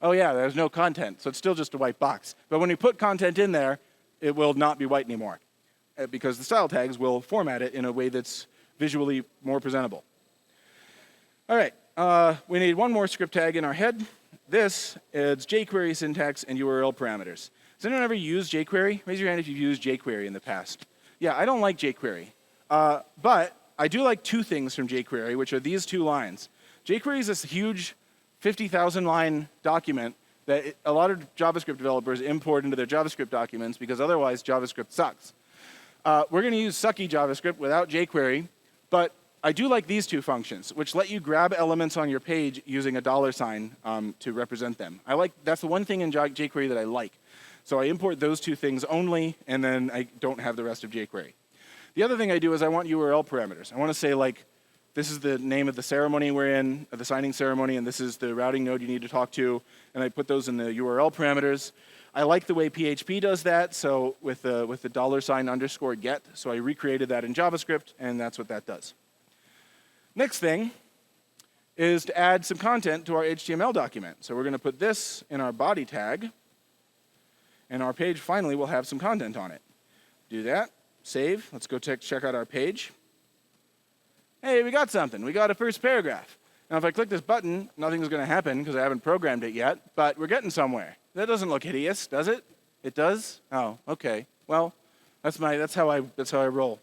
Speaker 1: Oh yeah, there's no content, so it's still just a white box. But when we put content in there, it will not be white anymore, because the style tags will format it in a way that's visually more presentable. All right, we need one more script tag in our head. This is jQuery syntax and URL parameters. Has anyone ever used jQuery? Raise your hand if you've used jQuery in the past. Yeah, I don't like jQuery, but I do like two things from jQuery, which are these two lines. jQuery is this huge 50,000-line document that a lot of JavaScript developers import into their JavaScript documents because otherwise JavaScript sucks. We're going to use sucky JavaScript without jQuery, but I do like these two functions, which let you grab elements on your page using a $sign to represent them. That's the one thing in jQuery that I like. So I import those two things only, and then I don't have the rest of jQuery. The other thing I do is I want URL parameters. I want to say, like, this is the name of the ceremony we're in, the signing ceremony, and this is the routing node you need to talk to, and I put those in the URL parameters. I like the way PHP does that, so with the $_get, so I recreated that in JavaScript, and that's what that does. Next thing is to add some content to our HTML document. So we're going to put this in our body tag, and our page finally will have some content on it. Do that, save, let's go check out our page. Hey, we got something. We got a first paragraph. Now, if I click this button, nothing's going to happen because I haven't programmed it yet, but we're getting somewhere. That doesn't look hideous, does it? It does? Oh, okay. Well, that's how I roll.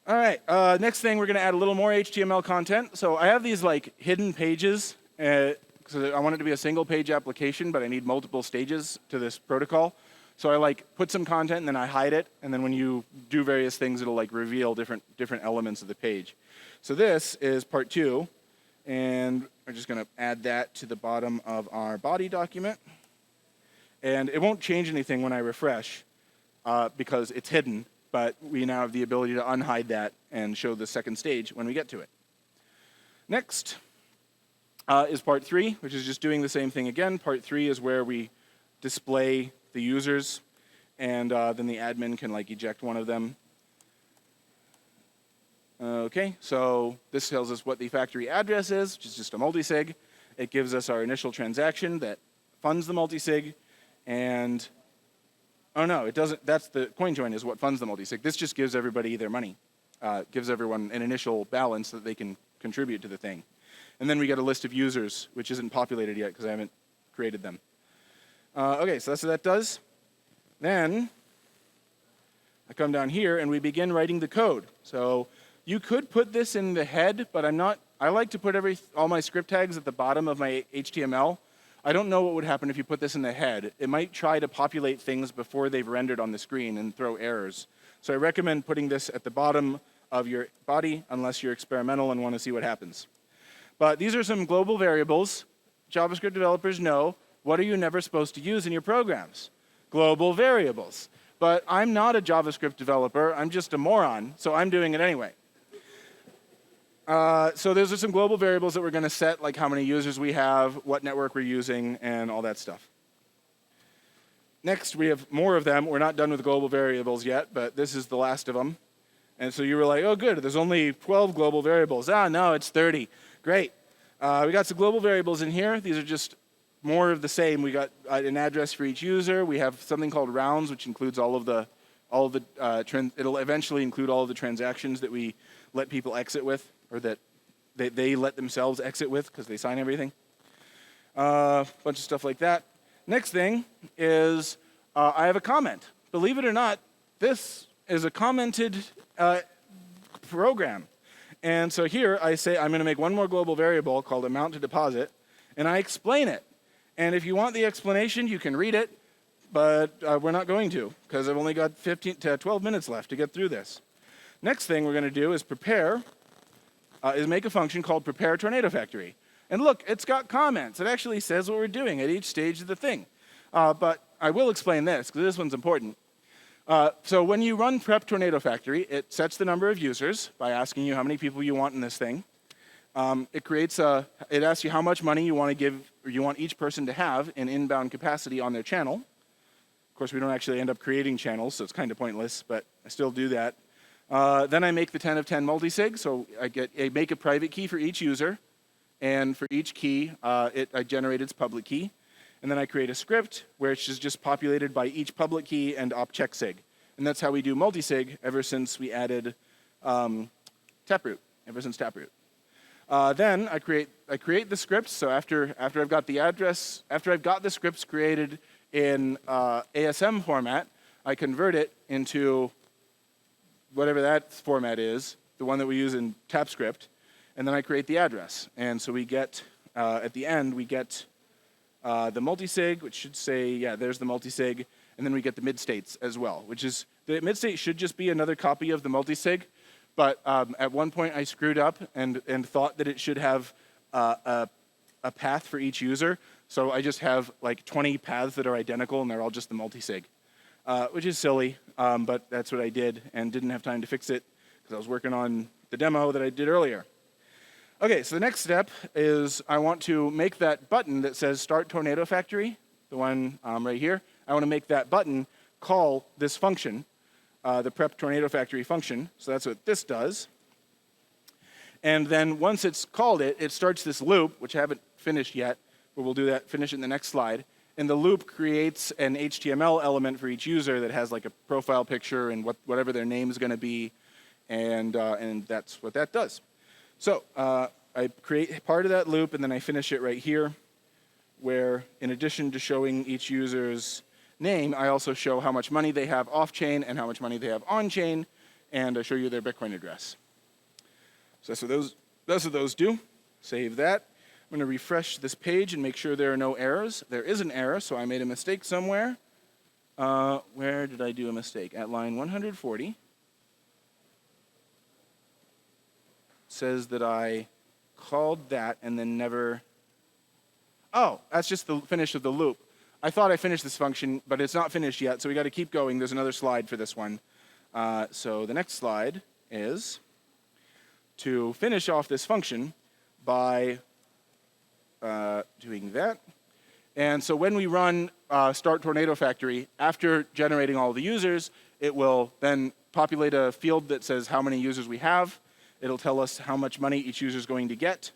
Speaker 1: All right. Next thing, we're going to add a little more HTML content. So I have these like hidden pages. So I want it to be a single page application, but I need multiple stages to this protocol. So I like put some content and then I hide it, and then when you do various things, it'll like reveal different elements of the page. So this is part 2, and we're just going to add that to the bottom of our body document. And it won't change anything when I refresh because it's hidden, but we now have the ability to unhide that and show the second stage when we get to it. Next is part 3, which is just doing the same thing again. Part 3 is where we display the users, and then the admin can like eject one of them. Okay, so this tells us what the factory address is, which is just a multisig. It gives us our initial transaction that funds the multisig, and oh no, it doesn't. That's the CoinJoin is what funds the multisig. This just gives everybody their money, gives everyone an initial balance that they can contribute to the thing. And then we get a list of users, which isn't populated yet because I haven't created them. Okay, so that's what that does. Then I come down here and we begin writing the code. So you could put this in the head, but I'm not. I like to put all my script tags at the bottom of my HTML. I don't know what would happen if you put this in the head. It might try to populate things before they've rendered on the screen and throw errors. So I recommend putting this at the bottom of your body unless you're experimental and want to see what happens. But these are some global variables. JavaScript developers know, what are you never supposed to use in your programs? Global variables. But I'm not a JavaScript developer. I'm just a moron, so I'm doing it anyway. So those are some global variables that we're going to set, like how many users we have, what network we're using, and all that stuff. Next, we have more of them. We're not done with global variables yet, but this is the last of them. And so you were like, oh, good, there's only 12 global variables. Ah, no, it's 30. Great. We got some global variables in here. These are just more of the same. We got an address for each user. We have something called rounds, which includes it'll eventually include all of the transactions that we let people exit with, or that they let themselves exit with because they sign everything. Bunch of stuff like that. Next thing is I have a comment. Believe it or not, this is a commented program. And so here I say I'm going to make one more global variable called amount to deposit, and I explain it. And if you want the explanation, you can read it, but we're not going to because I've only got 15 to 12 minutes left to get through this. Next thing we're going to do is make a function called prepare tornado factory. And look, it's got comments. It actually says what we're doing at each stage of the thing. But I will explain this because this one's important. So when you run prep tornado factory, it sets the number of users by asking you how many people you want in this thing. It asks you how much money you want to give, or you want each person to have in inbound capacity on their channel. Of course, we don't actually end up creating channels, so it's kind of pointless, but I still do that. Then I make the 10 of 10 multisig, so I make a private key for each user, and for each key, I generate its public key. And then I create a script which is just populated by each public key and op check sig. And that's how we do multisig ever since we added Taproot, ever since Taproot. Then I create the scripts. So after I've got the address, after I've got the scripts created in ASM format, I convert it into whatever that format is, the one that we use in TapScript, and then I create the address. And so we get, at the end, we get the multisig, which should say, yeah, there's the multisig, and then we get the midstates as well, which is, the midstate should just be another copy of the multisig, but at one point I screwed up and thought that it should have a path for each user, so I just have like 20 paths that are identical, and they're all just the multisig, which is silly, but that's what I did, and didn't have time to fix it, because I was working on the demo that I did earlier. Okay, so the next step is I want to make that button that says Start Tornado Factory, the one right here. I want to make that button call this function, the Prep Tornado Factory function. So that's what this does. And then once it's called it, it starts this loop, which I haven't finished yet, but we'll do that, finish it in the next slide. And the loop creates an HTML element for each user that has like a profile picture and whatever their name is going to be, and that's what that does. So I create part of that loop, and then I finish it right here, where in addition to showing each user's name, I also show how much money they have off-chain and how much money they have on-chain, and I show you their Bitcoin address. So that's what those do. Save that. I'm going to refresh this page and make sure there are no errors. There is an error, so I made a mistake somewhere. Where did I do a mistake? At line 140. Says that I called that and then never... Oh, that's just the finish of the loop. I thought I finished this function, but it's not finished yet, so we got to keep going. There's another slide for this one. So the next slide is to finish off this function by doing that. And so when we run start Tornado Factory, after generating all the users, it will then populate a field that says how many users we have. It'll tell us how much money each user is going to get,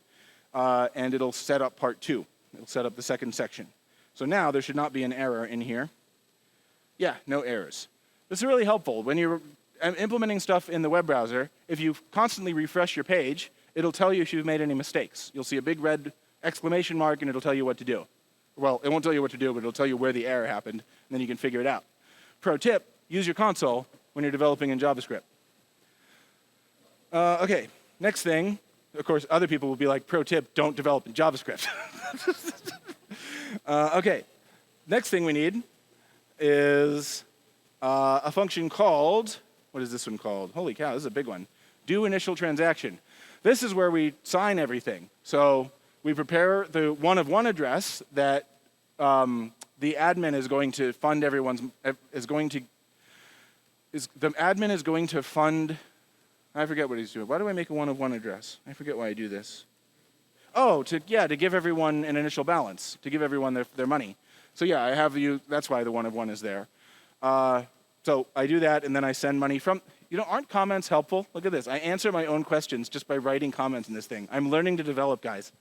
Speaker 1: and it'll set up part 2. It'll set up the second section. So now there should not be an error in here. Yeah, no errors. This is really helpful. When you're implementing stuff in the web browser, if you constantly refresh your page, it'll tell you if you've made any mistakes. You'll see a big red exclamation mark, and it'll tell you what to do. Well, it won't tell you what to do, but it'll tell you where the error happened, and then you can figure it out. Pro tip, use your console when you're developing in JavaScript. Okay, next thing, of course, other people will be like, pro tip, don't develop in JavaScript. Okay, next thing we need is a function called, what is this one called? Holy cow, this is a big one. Do initial transaction. This is where we sign everything. So we prepare the one-of-one address that the admin is going to fund everyone's, the admin is going to fund, I forget what he's doing. Why do I make a one-of-one address? I forget why I do this. Oh, to give everyone an initial balance, to give everyone their money. So yeah, I have you, that's why the one-of-one is there. So I do that, and then I send money from, aren't comments helpful? Look at this. I answer my own questions just by writing comments in this thing. I'm learning to develop, guys.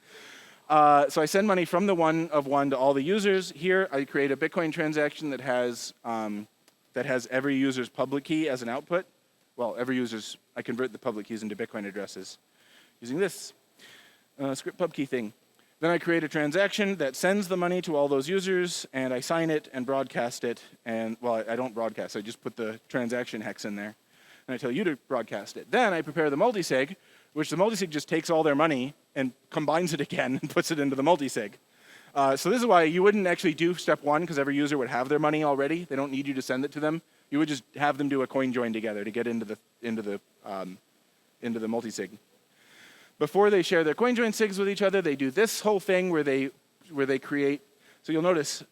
Speaker 1: So I send money from the one-of-one to all the users. Here, I create a Bitcoin transaction that has every user's public key as an output. Well, I convert the public keys into Bitcoin addresses using this script pub key thing. Then I create a transaction that sends the money to all those users, and I sign it and broadcast it. And, well, I don't broadcast. I just put the transaction hex in there, and I tell you to broadcast it. Then I prepare the multisig, which the multisig just takes all their money and combines it again and puts it into the multisig. So this is why you wouldn't actually do step 1, because every user would have their money already. They don't need you to send it to them. You would just have them do a coin join together to get into the multisig. Before they share their coin join sigs with each other, they do this whole thing where they create. So you'll notice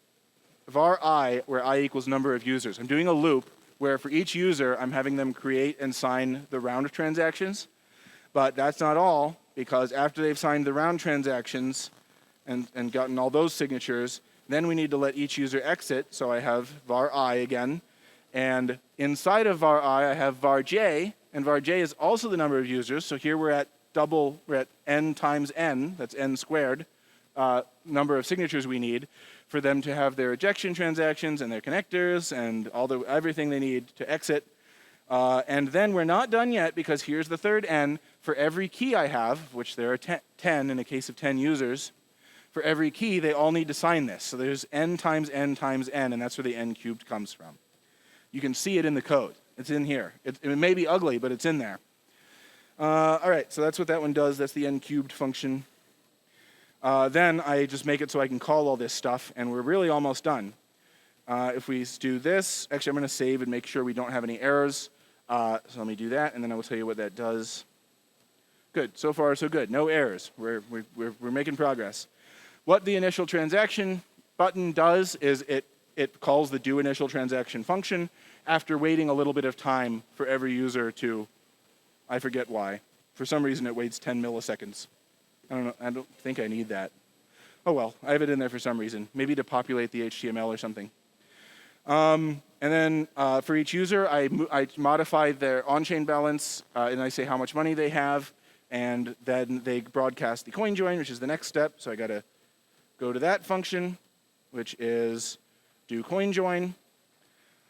Speaker 1: var I, where I equals number of users. I'm doing a loop where for each user, I'm having them create and sign the round of transactions. But that's not all, because after they've signed the round transactions and gotten all those signatures, then we need to let each user exit. So I have var I again. And inside of var I have var j, and var j is also the number of users. So here we're at n times n, that's n squared, number of signatures we need for them to have their ejection transactions and their connectors and everything they need to exit. And then we're not done yet, because here's the third n. For every key I have, which there are 10 in a case of 10 users, for every key they all need to sign this. So there's n times n times n, and that's where the n cubed comes from. You can see it in the code. It's in here. It may be ugly, but it's in there. All right, so that's what that one does. That's the n cubed function. Then I just make it so I can call all this stuff, and we're really almost done. If we do this, actually I'm going to save and make sure we don't have any errors. So let me do that, and then I will tell you what that does. Good, so far so good. No errors. We're making progress. What the initial transaction button does is it calls the do initial transaction function after waiting a little bit of time for every user to, I forget why. For some reason it waits 10 milliseconds. I don't know, I don't think I need that. Oh well, I have it in there for some reason. Maybe to populate the HTML or something. And then for each user, I modify their on-chain balance, and I say how much money they have, and then they broadcast the coin join, which is the next step. So I got to go to that function, which is do coin join.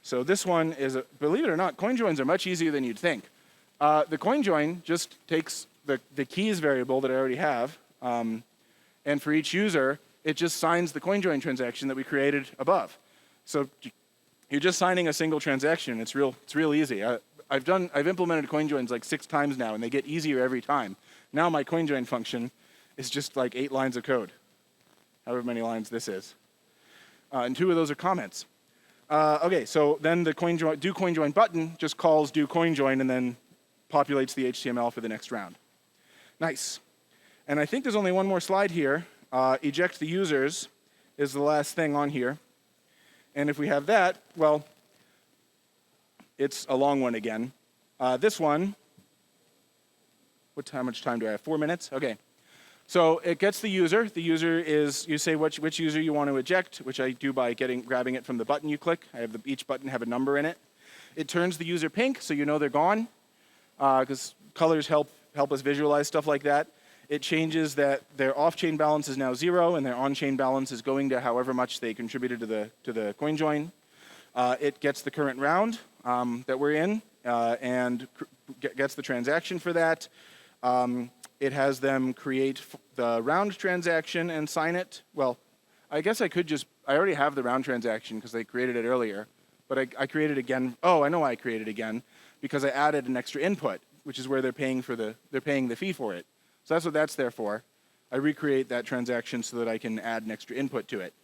Speaker 1: So this one is, believe it or not, coin joins are much easier than you'd think. The coin join just takes the keys variable that I already have, and for each user, it just signs the coin join transaction that we created above. So you're just signing a single transaction. It's real easy. I've implemented coin joins like 6 times now, and they get easier every time. Now my coin join function is just like 8 lines of code, however many lines this is, and 2 of those are comments. Okay, so then the do coin join button just calls do coin join and then populates the HTML for the next round. Nice. And I think there's only one more slide here. Eject the users is the last thing on here. And if we have that, well, it's a long one again. This one, how much time do I have? 4 minutes? Okay. So it gets the user. The user is, you say which user you want to eject, which I do by grabbing it from the button you click. I have each button have a number in it. It turns the user pink, so you know they're gone, because colors help us visualize stuff like that. It changes that their off-chain balance is now 0, and their on-chain balance is going to however much they contributed to the coin join. It gets the current round that we're in, and gets the transaction for that. It has them create the round transaction and sign it. Well, I guess I already have the round transaction because they created it earlier, but I created it again. Oh, I know why I created it again, because I added an extra input, which is where they're paying the fee for it. So that's what that's there for. I recreate that transaction so that I can add an extra input to it.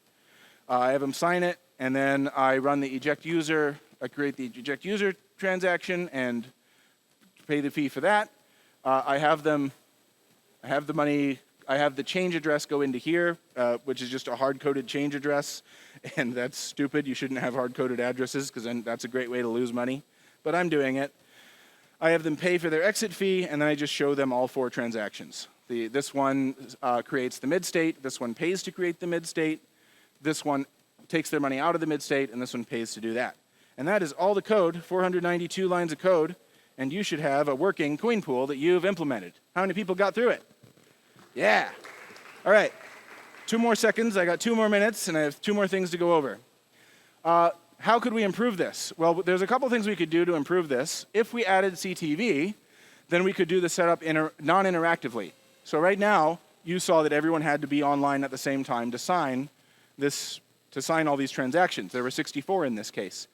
Speaker 1: I have them sign it, and then I run the eject user. I create the eject user transaction and pay the fee for that. I have the money. I have the change address go into here, which is just a hard-coded change address, and that's stupid. You shouldn't have hard-coded addresses, because then that's a great way to lose money. But I'm doing it. I have them pay for their exit fee, and then I just show them all 4 transactions. This one creates the mid-state. This one pays to create the mid-state. This one takes their money out of the mid-state, and this one pays to do that. And that is all the code, 492 lines of code, and you should have a working coin pool that you've implemented. How many people got through it? Yeah. All right. 2 more seconds. I got 2 more minutes, and I have 2 more things to go over. How could we improve this? Well, there's a couple things we could do to improve this. If we added CTV, then we could do the setup non-interactively. So right now, you saw that everyone had to be online at the same time to sign all these transactions. There were 64 in this case.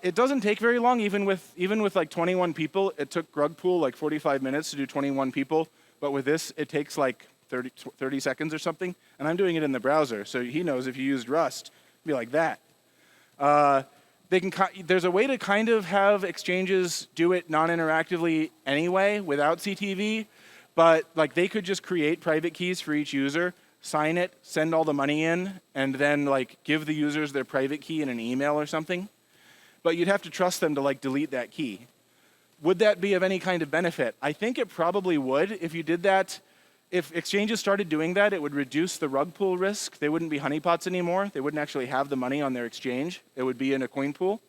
Speaker 1: It doesn't take very long, even with like 21 people. It took Rugpool like 45 minutes to do 21 people, but with this, it takes like 30 seconds or something. And I'm doing it in the browser, so he knows if you used Rust, it'd be like that. There's a way to kind of have exchanges do it non-interactively anyway without CTV, but like they could just create private keys for each user, sign it, send all the money in, and then like give the users their private key in an email or something. But you'd have to trust them to like delete that key. Would that be of any kind of benefit? I think it probably would. If you did that, if exchanges started doing that, it would reduce the rug pool risk. They wouldn't be honeypots anymore. They wouldn't actually have the money on their exchange. It would be in a coin pool.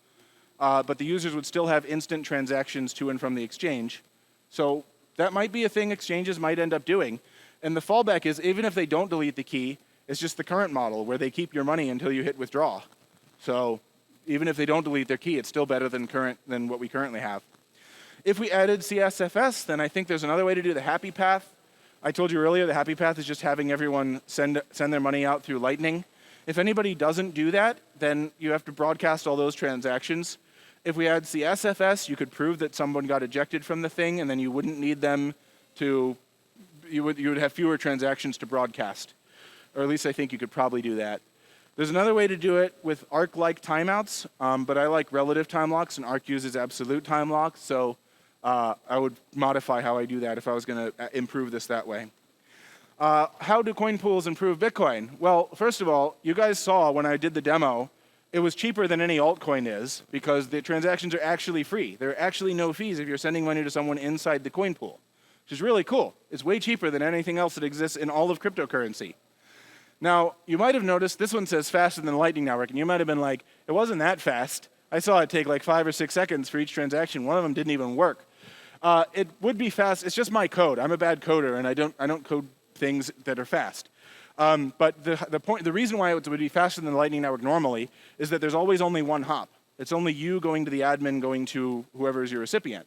Speaker 1: But the users would still have instant transactions to and from the exchange. So that might be a thing exchanges might end up doing. And the fallback is, even if they don't delete the key, it's just the current model where they keep your money until you hit withdraw. So even if they don't delete their key, it's still better than what we currently have. If we added CSFS, then I think there's another way to do the happy path. I told you earlier, the happy path is just having everyone send their money out through Lightning. If anybody doesn't do that, then you have to broadcast all those transactions. If we add CSFS, you could prove that someone got ejected from the thing, and then you wouldn't need them to, you would have fewer transactions to broadcast. Or at least I think you could probably do that. There's another way to do it with ARC-like timeouts, but I like relative time locks, and ARC uses absolute time locks, so I would modify how I do that if I was going to improve this that way. How do coin pools improve Bitcoin? Well, first of all, you guys saw when I did the demo, it was cheaper than any altcoin is because the transactions are actually free. There are actually no fees if you're sending money to someone inside the coin pool, which is really cool. It's way cheaper than anything else that exists in all of cryptocurrency. Now, you might have noticed this one says faster than the Lightning Network, and you might have been like, it wasn't that fast. I saw it take like 5 or 6 seconds for each transaction. One of them didn't even work. It would be fast. It's just my code. I'm a bad coder, and I don't code things that are fast. But the reason why it would be faster than the Lightning Network normally is that there's always only one hop. It's only you going to the admin, going to whoever is your recipient,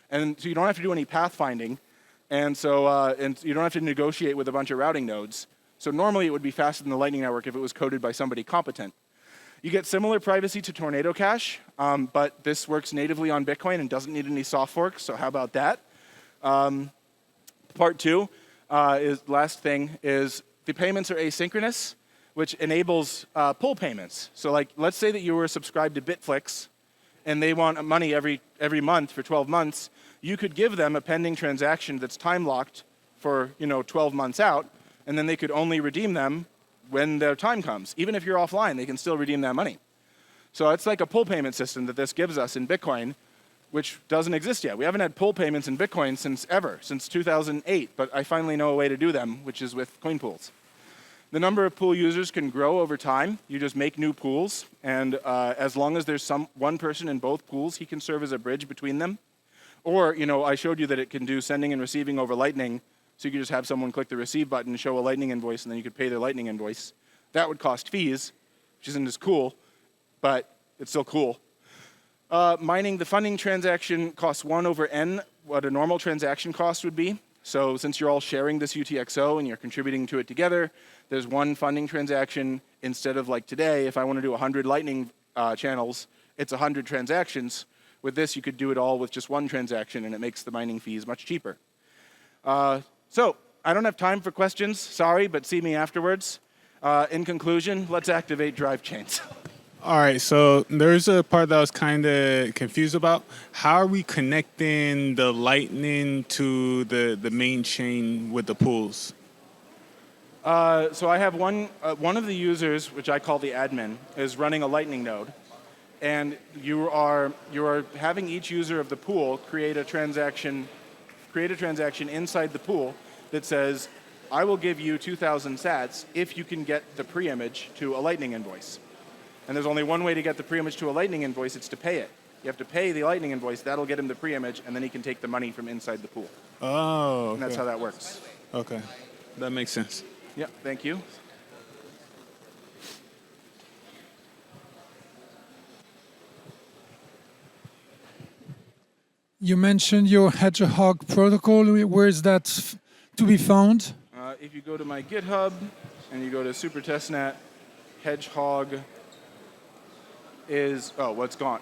Speaker 1: and so you don't have to do any pathfinding, and you don't have to negotiate with a bunch of routing nodes. So normally it would be faster than the Lightning Network if it was coded by somebody competent. You get similar privacy to Tornado Cash, but this works natively on Bitcoin and doesn't need any soft forks, so how about that? Part 2 last thing is the payments are asynchronous, which enables pull payments. So like, let's say that you were subscribed to Bitflix and they want money every month for 12 months. You could give them a pending transaction that's time locked for 12 months out, and then they could only redeem them when their time comes. Even if you're offline, they can still redeem that money. So it's like a pull payment system that this gives us in Bitcoin. which doesn't exist yet. We haven't had pool payments in Bitcoin since 2008, but I finally know a way to do them, which is with coin pools. The number of pool users can grow over time. You just make new pools, and as long as there's one person in both pools, he can serve as a bridge between them. Or, I showed you that it can do sending and receiving over Lightning, so you could just have someone click the receive button, show a Lightning invoice, and then you could pay their Lightning invoice. That would cost fees, which isn't as cool, but it's still cool. Mining the funding transaction costs 1 over n what a normal transaction cost would be. So since you're all sharing this UTXO and you're contributing to it together, there's one funding transaction instead of like today, if I want to do 100 Lightning channels, it's 100 transactions. With this, you could do it all with just one transaction, and it makes the mining fees much cheaper. So I don't have time for questions, sorry, but see me afterwards. In conclusion, let's activate drive chains.
Speaker 4: All right, so there's a part that I was kind of confused about. How are we connecting the Lightning to the main chain with the pools?
Speaker 1: So I have one of the users, which I call the admin, is running a Lightning node, and you are having each user of the pool create a transaction inside the pool that says, I will give you 2,000 sats if you can get the pre-image to a Lightning invoice. And there's only one way to get the pre-image to a Lightning invoice, it's to pay it. You have to pay the Lightning invoice, that'll get him the pre-image, and then he can take the money from inside the pool.
Speaker 4: Oh, okay.
Speaker 1: And that's how that works.
Speaker 4: Okay, that makes sense.
Speaker 1: Yeah, thank you.
Speaker 5: You mentioned your Hedgehog protocol. Where is that to be found?
Speaker 1: If you go to my GitHub and you go to Super Testnet, Hedgehog is, what's gone?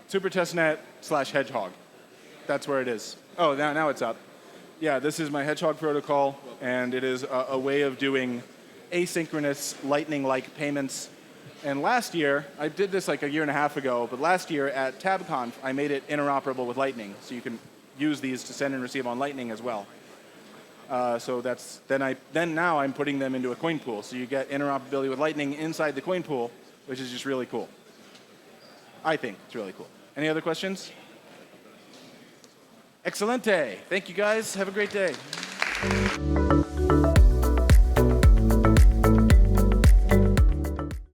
Speaker 1: Super Testnet/Hedgehog. That's where it is. Oh, now it's up. Yeah, this is my Hedgehog protocol, and it is a way of doing asynchronous Lightning-like payments. And last year, I did this like a year and a half ago, but last year at devconf, I made it interoperable with Lightning, so you can use these to send and receive on Lightning as well. So that's now I'm putting them into a coin pool, so you get interoperability with Lightning inside the coin pool, which is just really cool. I think it's really cool. Any other questions? Excelente. Thank you guys. Have a great day.